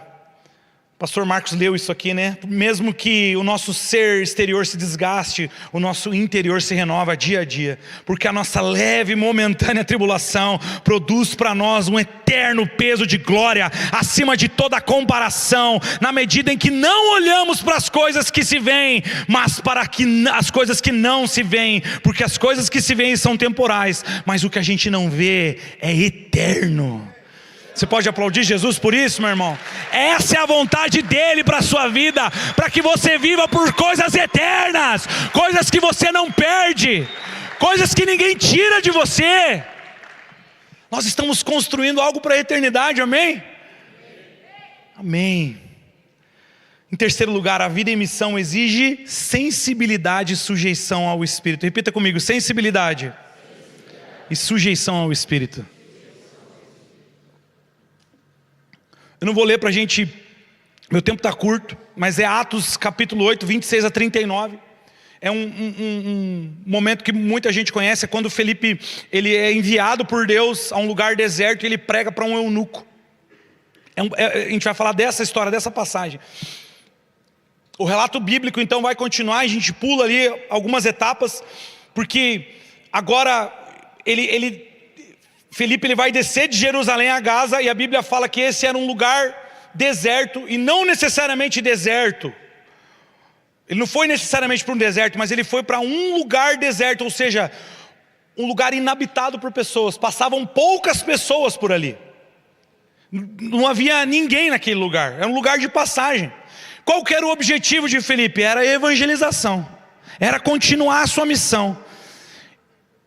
Pastor Marcos leu isso aqui, né? Mesmo que o nosso ser exterior se desgaste, o nosso interior se renova dia a dia, porque a nossa leve e momentânea tribulação produz para nós um eterno peso de glória, acima de toda comparação, na medida em que não olhamos para as coisas que se veem, mas para as coisas que não se veem, porque as coisas que se veem são temporais, mas o que a gente não vê é eterno. Você pode aplaudir Jesus por isso, meu irmão? Essa é a vontade dele para a sua vida, para que você viva por coisas eternas, coisas que você não perde, coisas que ninguém tira de você. Nós estamos construindo algo para a eternidade, amém? Amém. Em terceiro lugar, a vida em missão exige sensibilidade e sujeição ao Espírito. Repita comigo: sensibilidade e sujeição ao Espírito. Eu não vou ler para a gente, meu tempo está curto, mas é Atos capítulo 8, 26 a 39. é um momento que muita gente conhece, é quando Felipe ele é enviado por Deus a um lugar deserto e ele prega para um eunuco. A gente vai falar dessa história, dessa passagem. O relato bíblico então vai continuar, a gente pula ali algumas etapas, porque agora Felipe ele vai descer de Jerusalém a Gaza, e a Bíblia fala que esse era um lugar deserto, e não necessariamente deserto. Ele não foi necessariamente para um deserto, mas ele foi para um lugar deserto, ou seja, um lugar inabitado por pessoas. Passavam poucas pessoas por ali. Não havia ninguém naquele lugar, era um lugar de passagem. Qual que era o objetivo de Felipe? Era a evangelização, era continuar a sua missão.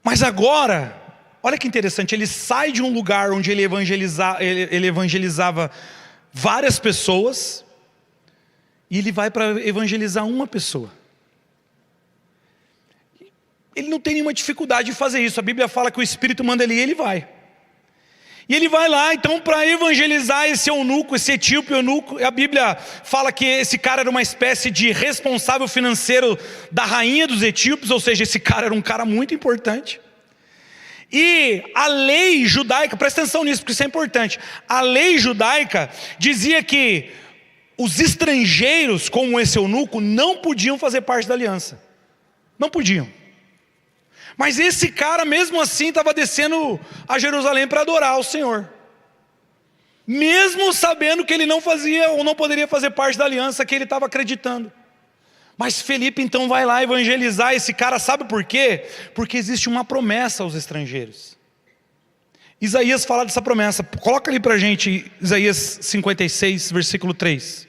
Mas agora, olha que interessante, ele sai de um lugar onde ele evangelizava várias pessoas, e ele vai para evangelizar uma pessoa. Ele não tem nenhuma dificuldade de fazer isso. A Bíblia fala que o Espírito manda ele ir, ele vai. E ele vai lá então para evangelizar esse eunuco, esse etíope eunuco. A Bíblia fala que esse cara era uma espécie de responsável financeiro da rainha dos etíopes, ou seja, esse cara era um cara muito importante. E a lei judaica, presta atenção nisso porque isso é importante. A lei judaica dizia que os estrangeiros, como esse eunuco, não podiam fazer parte da aliança. Não podiam. Mas esse cara mesmo assim estava descendo a Jerusalém para adorar ao Senhor. Mesmo sabendo que ele não fazia ou não poderia fazer parte da aliança que ele estava acreditando. Mas Felipe então vai lá evangelizar esse cara, sabe por quê? Porque existe uma promessa aos estrangeiros. Isaías fala dessa promessa, coloca ali para a gente Isaías 56, versículo 3.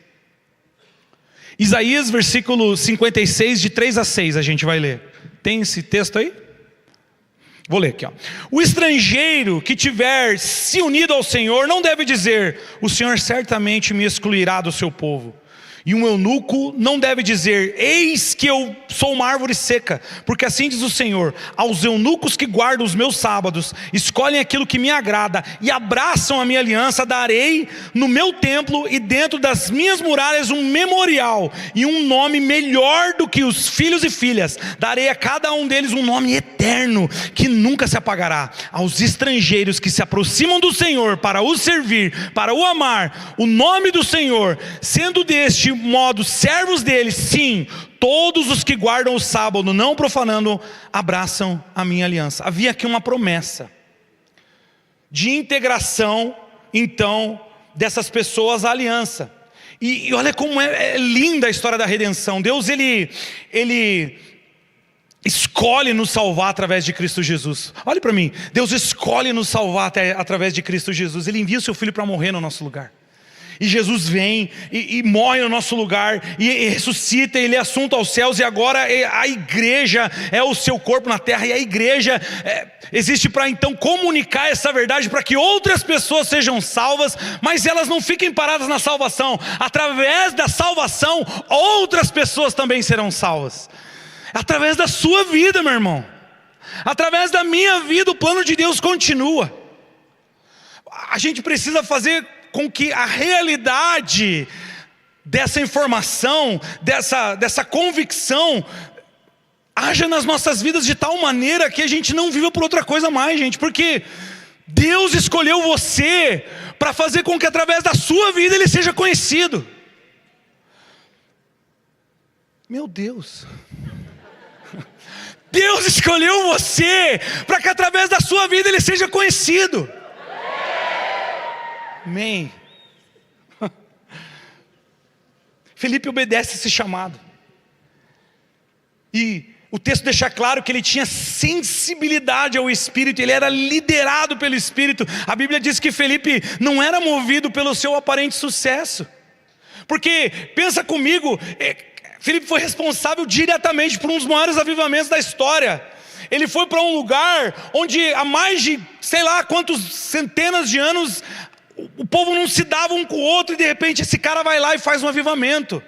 Isaías, versículo 56, de 3 a 6 a gente vai ler. Tem esse texto aí? Vou ler aqui, ó. O estrangeiro que tiver se unido ao Senhor não deve dizer: o Senhor certamente me excluirá do seu povo. E um eunuco não deve dizer: eis que eu sou uma árvore seca, porque assim diz o Senhor: aos eunucos que guardam os meus sábados, escolhem aquilo que me agrada e abraçam a minha aliança, darei no meu templo e dentro das minhas muralhas um memorial e um nome melhor do que os filhos e filhas. Darei a cada um deles um nome eterno que nunca se apagará. Aos estrangeiros que se aproximam do Senhor para o servir, para o amar, o nome do Senhor, sendo deste modo servos dele, sim, todos os que guardam o sábado, não profanando, abraçam a minha aliança. Havia aqui uma promessa de integração então dessas pessoas à aliança. E olha como é linda a história da redenção. Deus ele escolhe nos salvar através de Cristo Jesus. Olhe para mim, Deus escolhe nos salvar através de Cristo Jesus. Ele envia o seu Filho para morrer no nosso lugar. E Jesus vem e morre no nosso lugar, e ressuscita, ele é assunto aos céus, e agora a igreja é o seu corpo na terra, e a igreja existe para então comunicar essa verdade, para que outras pessoas sejam salvas, mas elas não fiquem paradas na salvação. Através da salvação, outras pessoas também serão salvas. Através da sua vida, meu irmão, através da minha vida, o plano de Deus continua. A gente precisa fazer com que a realidade dessa informação, dessa convicção, haja nas nossas vidas de tal maneira que a gente não viva por outra coisa mais, gente. Porque Deus escolheu você para fazer com que através da sua vida Ele seja conhecido. Meu Deus. Deus escolheu você para que através da sua vida Ele seja conhecido. Amém. Felipe obedece esse chamado. E o texto deixa claro que ele tinha sensibilidade ao Espírito, ele era liderado pelo Espírito. A Bíblia diz que Felipe não era movido pelo seu aparente sucesso. Porque, pensa comigo, Felipe foi responsável diretamente por um dos maiores avivamentos da história. Ele foi para um lugar onde há mais de, sei lá quantos centenas de anos, o povo não se dava um com o outro, e de repente esse cara vai lá e faz um avivamento.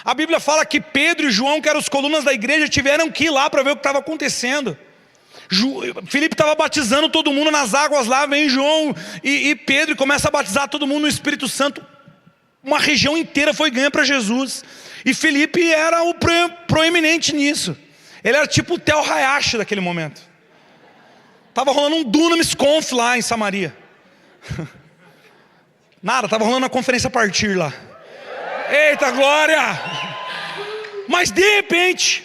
A Bíblia fala que Pedro e João, que eram os colunas da igreja, tiveram que ir lá para ver o que estava acontecendo. Felipe estava batizando todo mundo nas águas lá, vem João e Pedro e começa a batizar todo mundo no Espírito Santo. Uma região inteira foi ganha para Jesus. E Felipe era o proeminente nisso. Ele era tipo o Theo Hayashi daquele momento. Estava rolando um Dunamis Conf lá em Samaria. Nada, estava rolando uma conferência a partir lá. Eita glória! Mas de repente,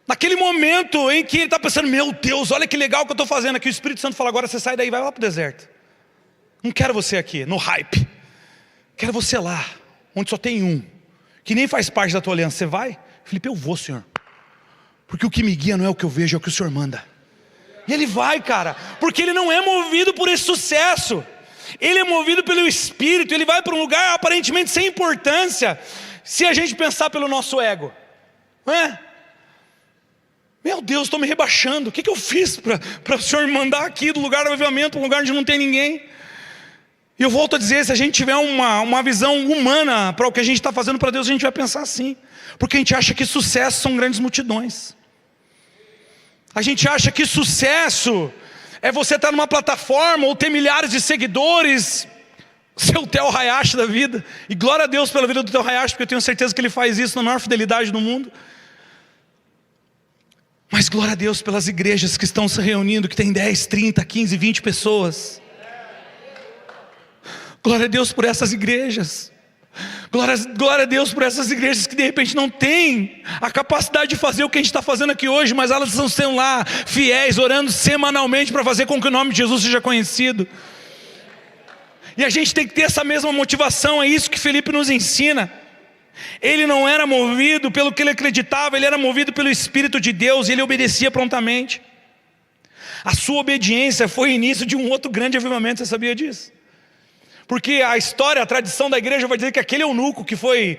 naquele momento em que ele está pensando, meu Deus, olha que legal que eu estou fazendo aqui, o Espírito Santo fala, agora você sai daí, vai lá para o deserto. Não quero você aqui, no hype. Quero você lá, onde só tem um, que nem faz parte da tua aliança. Você vai? Felipe, eu vou, Senhor. Porque o que me guia não é o que eu vejo, é o que o Senhor manda. E ele vai, cara, porque ele não é movido por esse sucesso. Ele é movido pelo Espírito. Ele vai para um lugar aparentemente sem importância, se a gente pensar pelo nosso ego, não é? Meu Deus, estou me rebaixando. O que eu fiz para o Senhor me mandar aqui do lugar do avivamento, um lugar onde não tem ninguém? E eu volto a dizer, se a gente tiver uma visão humana para o que a gente está fazendo para Deus, a gente vai pensar assim. Porque a gente acha que sucesso são grandes multidões. A gente acha que sucesso é você estar numa plataforma ou ter milhares de seguidores, ser o Theo Hayashi da vida. E glória a Deus pela vida do Theo Hayashi, porque eu tenho certeza que ele faz isso na maior fidelidade do mundo. Mas glória a Deus pelas igrejas que estão se reunindo, que tem 10, 30, 15, 20 pessoas. Glória a Deus por essas igrejas. Glória a Deus por essas igrejas que de repente não têm a capacidade de fazer o que a gente está fazendo aqui hoje, mas elas estão lá fiéis, orando semanalmente para fazer com que o nome de Jesus seja conhecido. E a gente tem que ter essa mesma motivação. É isso que Felipe nos ensina. Ele não era movido pelo que ele acreditava, ele era movido pelo Espírito de Deus, e ele obedecia prontamente. A sua obediência foi o início de um outro grande avivamento. Você sabia disso? Porque a história, a tradição da igreja vai dizer que aquele eunuco que foi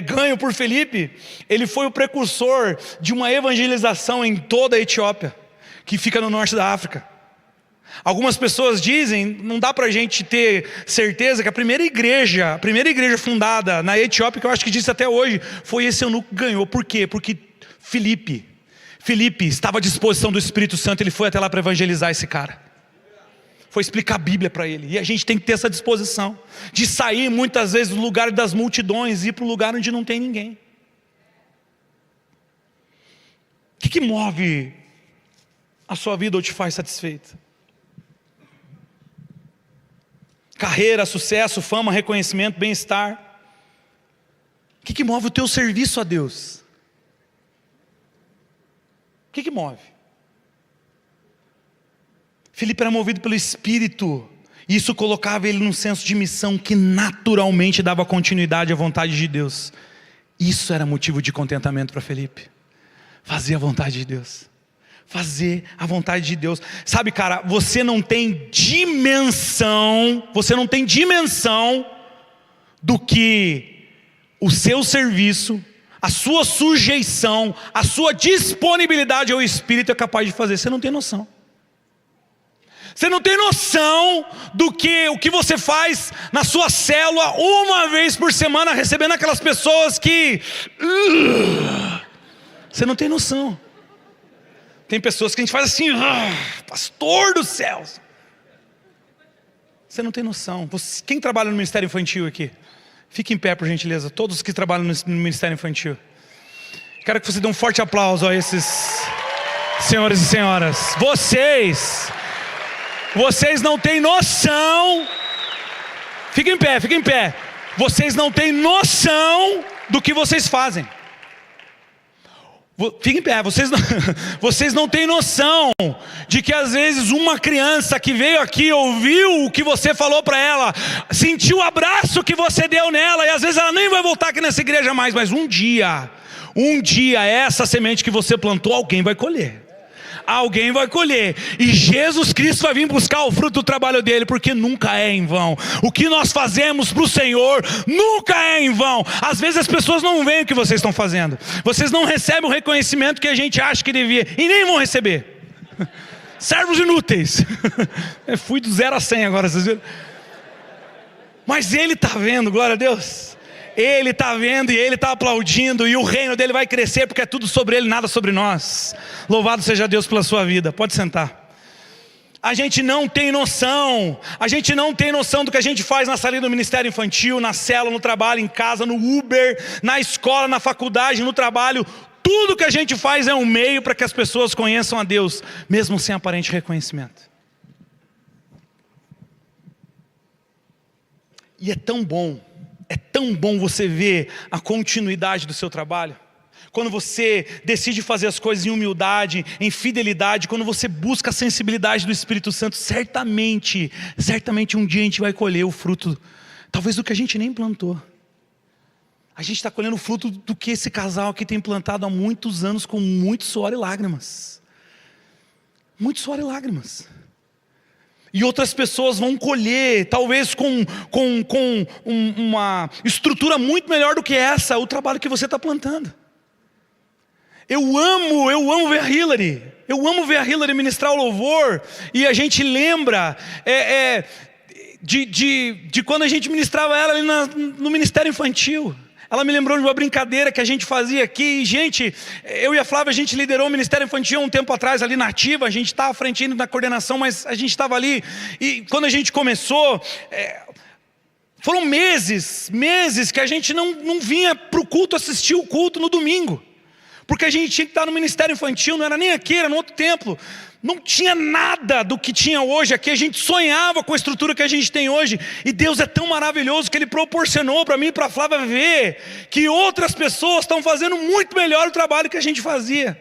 ganho por Felipe, ele foi o precursor de uma evangelização em toda a Etiópia, que fica no norte da África. Algumas pessoas dizem, não dá pra gente ter certeza, que a primeira igreja fundada na Etiópia, que eu acho que existe até hoje, foi esse eunuco que ganhou. Por quê? Porque Felipe estava à disposição do Espírito Santo, ele foi até lá para evangelizar esse cara. Foi explicar a Bíblia para ele. E a gente tem que ter essa disposição de sair muitas vezes do lugar das multidões e ir para o lugar onde não tem ninguém. O que move a sua vida ou te faz satisfeito? Carreira, sucesso, fama, reconhecimento, bem-estar. O que move o teu serviço a Deus? O que move? Felipe era movido pelo Espírito, e isso colocava ele num senso de missão que naturalmente dava continuidade à vontade de Deus. Isso era motivo de contentamento para Felipe. Fazer a vontade de Deus. Fazer a vontade de Deus. Sabe, cara, você não tem dimensão do que o seu serviço, a sua sujeição, a sua disponibilidade ao Espírito é capaz de fazer. Você não tem noção. Você não tem noção do que o que você faz na sua célula uma vez por semana, recebendo aquelas pessoas que... Você não tem noção. Tem pessoas que a gente faz assim, pastor dos céus. Você não tem noção. Quem trabalha no Ministério Infantil aqui? Fique em pé, por gentileza. Todos que trabalham no Ministério Infantil. Quero que você dê um forte aplauso a esses senhores e senhoras. Vocês não têm noção. Fiquem em pé. Vocês não têm noção do que vocês fazem. Fiquem em pé. Vocês não têm noção de que às vezes uma criança que veio aqui, ouviu o que você falou para ela, sentiu o abraço que você deu nela, e às vezes ela nem vai voltar aqui nessa igreja mais, mas um dia essa semente que você plantou, alguém vai colher. Alguém vai colher, e Jesus Cristo vai vir buscar o fruto do trabalho dele, porque nunca é em vão. O que nós fazemos para o Senhor nunca é em vão. Às vezes as pessoas não veem o que vocês estão fazendo, vocês não recebem o reconhecimento que a gente acha que devia, e nem vão receber. Servos inúteis. Eu fui do 0 a 100 agora, vocês viram? Mas Ele está vendo, glória a Deus. Ele está vendo e Ele está aplaudindo, e o reino dele vai crescer, porque é tudo sobre Ele, nada sobre nós. Louvado seja Deus pela sua vida. Pode sentar. A gente não tem noção. A gente não tem noção do que a gente faz na salinha do ministério infantil, na célula, no trabalho, em casa, no Uber, na escola, na faculdade, no trabalho. Tudo que a gente faz é um meio para que as pessoas conheçam a Deus, mesmo sem aparente reconhecimento. E é tão bom você ver a continuidade do seu trabalho. Quando você decide fazer as coisas em humildade, em fidelidade, quando você busca a sensibilidade do Espírito Santo, certamente um dia a gente vai colher o fruto, talvez do que a gente nem plantou. A gente está colhendo o fruto do que esse casal aqui tem plantado há muitos anos, com muito suor e lágrimas. Muito suor e lágrimas. E outras pessoas vão colher, talvez com uma estrutura muito melhor do que essa, o trabalho que você está plantando. Eu amo ver a Hillary. Eu amo ver a Hillary ministrar o louvor. E a gente lembra de quando a gente ministrava ela ali no ministério infantil. Ela me lembrou de uma brincadeira que a gente fazia aqui. E, gente, eu e a Flávia, a gente liderou o ministério infantil um tempo atrás ali na ativa. A gente estava à frente ainda na coordenação, mas a gente estava ali. E quando a gente começou, foram meses que a gente não vinha para o culto, assistir o culto no domingo. Porque a gente tinha que estar no ministério infantil, não era nem aqui, era no outro templo. Não tinha nada do que tinha hoje aqui, a gente sonhava com a estrutura que a gente tem hoje. E Deus é tão maravilhoso que Ele proporcionou para mim e para a Flávia ver que outras pessoas estão fazendo muito melhor o trabalho que a gente fazia.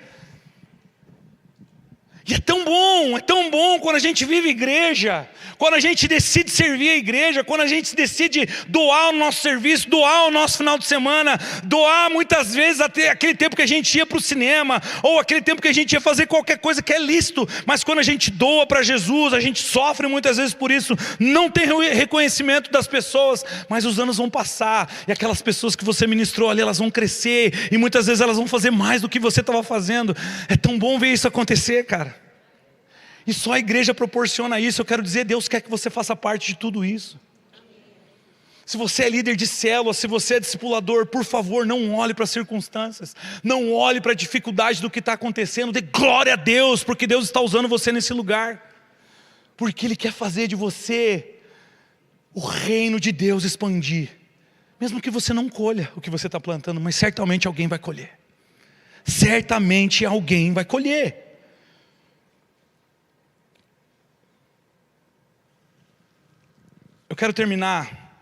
E é tão bom quando a gente vive igreja, quando a gente decide servir a igreja, quando a gente decide doar o nosso serviço, doar o nosso final de semana, doar muitas vezes até aquele tempo que a gente ia para o cinema, ou aquele tempo que a gente ia fazer qualquer coisa que é lícito, mas quando a gente doa para Jesus, a gente sofre muitas vezes por isso, não tem reconhecimento das pessoas, mas os anos vão passar, e aquelas pessoas que você ministrou ali, elas vão crescer, e muitas vezes elas vão fazer mais do que você estava fazendo. É tão bom ver isso acontecer, cara. E só a igreja proporciona isso. Eu quero dizer, Deus quer que você faça parte de tudo isso. Se você é líder de célula, se você é discipulador, por favor, não olhe para as circunstâncias. Não olhe para a dificuldade do que está acontecendo. Dê glória a Deus, porque Deus está usando você nesse lugar. Porque Ele quer fazer de você o reino de Deus expandir. Mesmo que você não colha o que você está plantando, mas certamente alguém vai colher. Certamente alguém vai colher. Eu quero terminar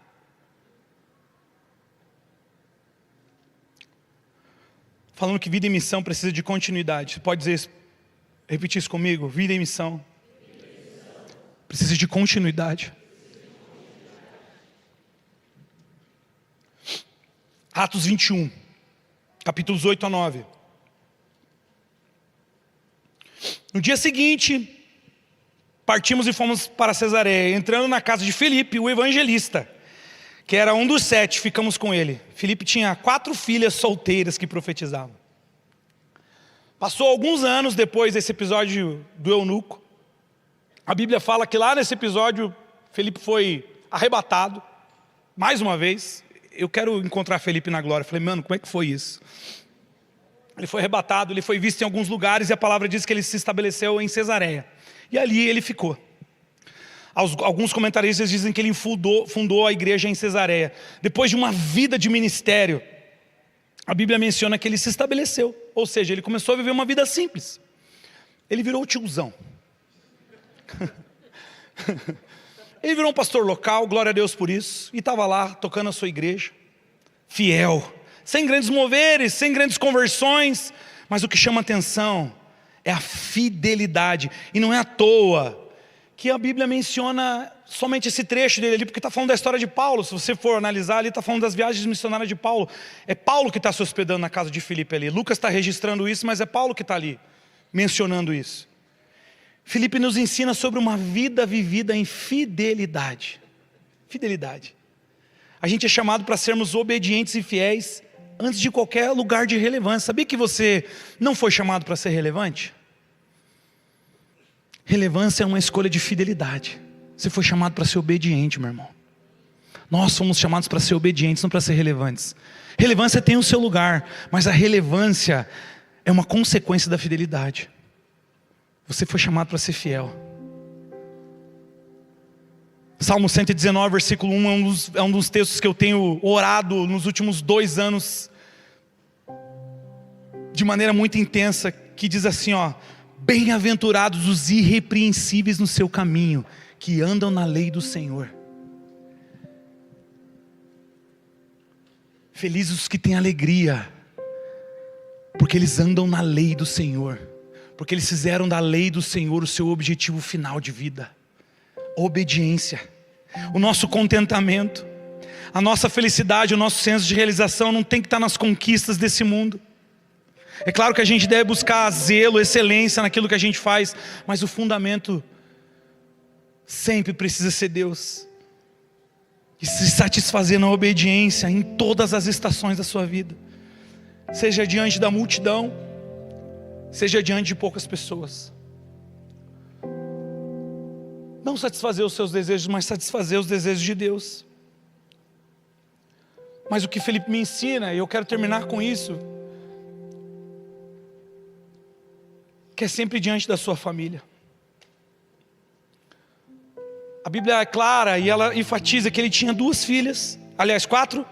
falando que vida e missão precisa de continuidade. Você pode dizer isso, repetir isso comigo? Vida e missão precisa de continuidade. Atos 21, capítulos 8 a 9. No dia seguinte, partimos e fomos para Cesareia. Entrando na casa de Filipe, o evangelista, que era um dos 7, ficamos com ele. Filipe tinha 4 filhas solteiras que profetizavam. Passou alguns anos depois desse episódio do eunuco. A Bíblia fala que lá nesse episódio, Filipe foi arrebatado, mais uma vez. Eu quero encontrar Filipe na glória. Eu falei, mano, como é que foi isso? Ele foi arrebatado, ele foi visto em alguns lugares, e a palavra diz que ele se estabeleceu em Cesareia. E ali ele ficou. Alguns comentaristas dizem que ele fundou a igreja em Cesareia. Depois de uma vida de ministério, a Bíblia menciona que ele se estabeleceu. Ou seja, ele começou a viver uma vida simples. Ele virou o tiozão. Ele virou um pastor local, glória a Deus por isso. E estava lá, tocando a sua igreja. Fiel. Sem grandes moveres, sem grandes conversões. Mas o que chama atenção é a fidelidade. E não é à toa que a Bíblia menciona somente esse trecho dele ali, porque está falando da história de Paulo. Se você for analisar ali, está falando das viagens missionárias de Paulo. É Paulo que está se hospedando na casa de Filipe ali. Lucas está registrando isso, mas é Paulo que está ali mencionando isso. Filipe nos ensina sobre uma vida vivida em fidelidade. Fidelidade. A gente é chamado para sermos obedientes e fiéis antes de qualquer lugar de relevância. Sabia que você não foi chamado para ser relevante? Relevância é uma escolha de fidelidade. Você foi chamado para ser obediente, meu irmão. Nós somos chamados para ser obedientes, não para ser relevantes. Relevância tem o seu lugar, mas a relevância é uma consequência da fidelidade. Você foi chamado para ser fiel. Salmo 119, versículo 1 é um dos textos que eu tenho orado nos últimos 2 anos, de maneira muito intensa, que diz assim, ó: bem-aventurados os irrepreensíveis no seu caminho, que andam na lei do Senhor. Felizes os que têm alegria, porque eles andam na lei do Senhor, porque eles fizeram da lei do Senhor o seu objetivo final de vida. Obediência, o nosso contentamento, a nossa felicidade, o nosso senso de realização não tem que estar nas conquistas desse mundo. É claro que a gente deve buscar zelo, excelência naquilo que a gente faz, mas o fundamento sempre precisa ser Deus. E se satisfazer na obediência em todas as estações da sua vida. Seja diante da multidão, seja diante de poucas pessoas. Não satisfazer os seus desejos, mas satisfazer os desejos de Deus. Mas o que Felipe me ensina, e eu quero terminar com isso, que é sempre diante da sua família. A Bíblia é clara e ela enfatiza que ele tinha 2 filhas, aliás 4,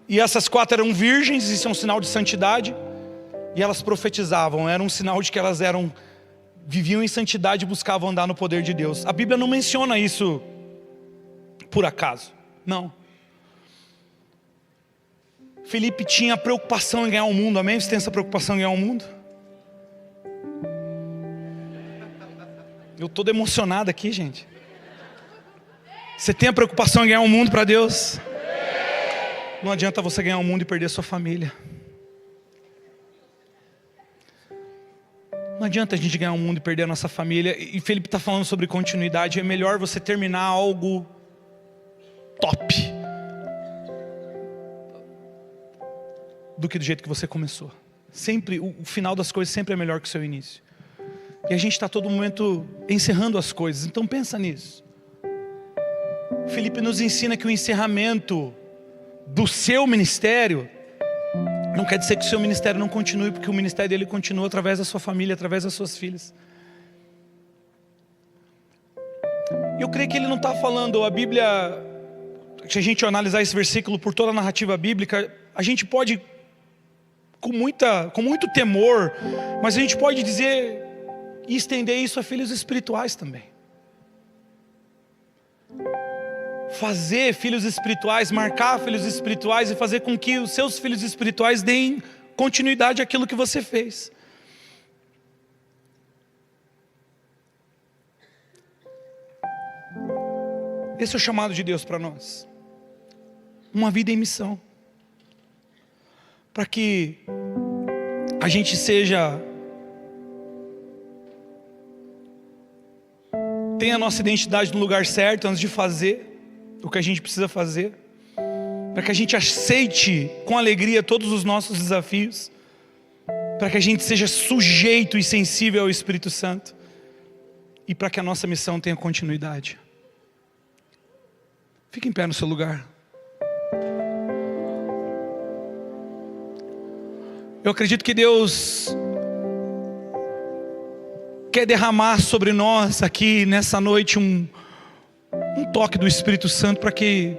e essas 4 eram virgens, isso é um sinal de santidade, e elas profetizavam, era um sinal de que elas viviam em santidade e buscavam andar no poder de Deus. A Bíblia não menciona isso por acaso, não. Felipe tinha preocupação em ganhar o mundo, amém? Você tem essa preocupação em ganhar o mundo? Eu estou emocionado aqui, gente. Você tem a preocupação em ganhar o mundo para Deus? Não adianta você ganhar o mundo e perder a sua família. Não adianta a gente ganhar o mundo e perder a nossa família. E Felipe está falando sobre continuidade. É melhor você terminar algo top do que do jeito que você começou. Sempre, o final das coisas sempre é melhor que o seu início. E a gente está todo momento encerrando as coisas. Então pensa nisso. Felipe nos ensina que o encerramento do seu ministério não quer dizer que o seu ministério não continue, porque o ministério dele continua através da sua família, através das suas filhas. Eu creio que ele não está falando, a Bíblia, se a gente analisar esse versículo por toda a narrativa bíblica, a gente pode, com muito temor, mas a gente pode dizer e estender isso a filhos espirituais também. Fazer filhos espirituais, marcar filhos espirituais e fazer com que os seus filhos espirituais deem continuidade àquilo que você fez. Esse é o chamado de Deus para nós. Uma vida em missão. Para que a gente tenha a nossa identidade no lugar certo antes de fazer o que a gente precisa fazer, para que a gente aceite com alegria todos os nossos desafios, para que a gente seja sujeito e sensível ao Espírito Santo, e para que a nossa missão tenha continuidade. Fique em pé no seu lugar. Eu acredito que Deus quer derramar sobre nós aqui nessa noite um toque do Espírito Santo, para que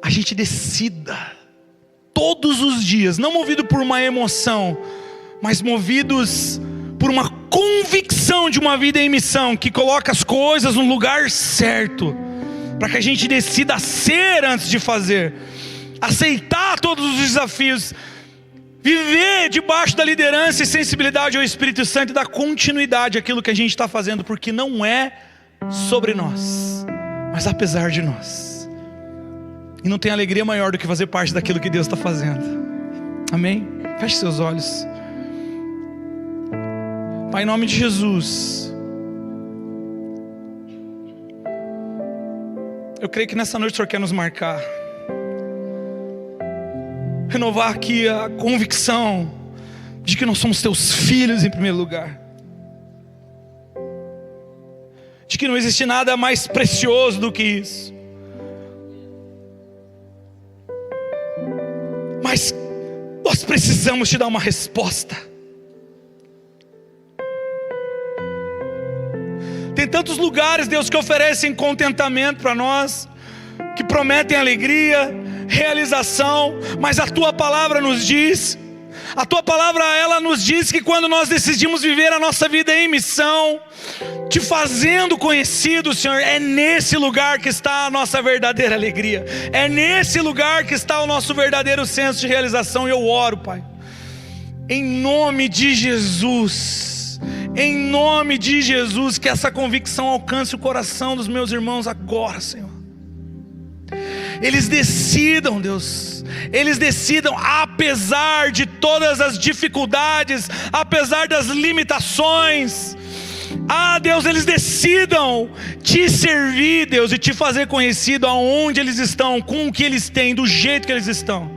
a gente decida todos os dias, não movido por uma emoção, mas movidos por uma convicção de uma vida em missão, que coloca as coisas no lugar certo, para que a gente decida ser antes de fazer, aceitar todos os desafios, viver debaixo da liderança e sensibilidade ao Espírito Santo e dar continuidade àquilo que a gente está fazendo, porque não é sobre nós, mas apesar de nós. E não tem alegria maior do que fazer parte daquilo que Deus está fazendo. Amém? Feche seus olhos. Pai, em nome de Jesus, eu creio que nessa noite o Senhor quer nos marcar, renovar aqui a convicção de que nós somos teus filhos em primeiro lugar, de que não existe nada mais precioso do que isso. Mas nós precisamos te dar uma resposta. tantos lugares, Deus, que oferecem contentamento para nós, que prometem alegria, realização, mas a Tua palavra nos diz, ela nos diz que quando nós decidimos viver a nossa vida em missão, Te fazendo conhecido, Senhor, é nesse lugar que está a nossa verdadeira alegria, é nesse lugar que está o nosso verdadeiro senso de realização. E eu oro, Pai, em nome de Jesus, que essa convicção alcance o coração dos meus irmãos agora, Senhor. Eles decidam, Deus, apesar de todas as dificuldades, apesar das limitações, Deus, eles decidam Te servir, Deus, e Te fazer conhecido aonde eles estão, com o que eles têm, do jeito que eles estão.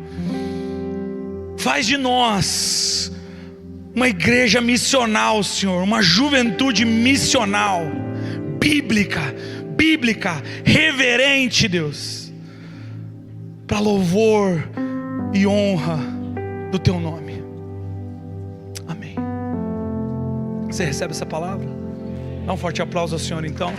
Faz de nós uma igreja missional, Senhor, uma juventude missional, bíblica, reverente, Deus, para louvor e honra do Teu nome. Amém. Você recebe essa palavra? Dá um forte aplauso ao Senhor então.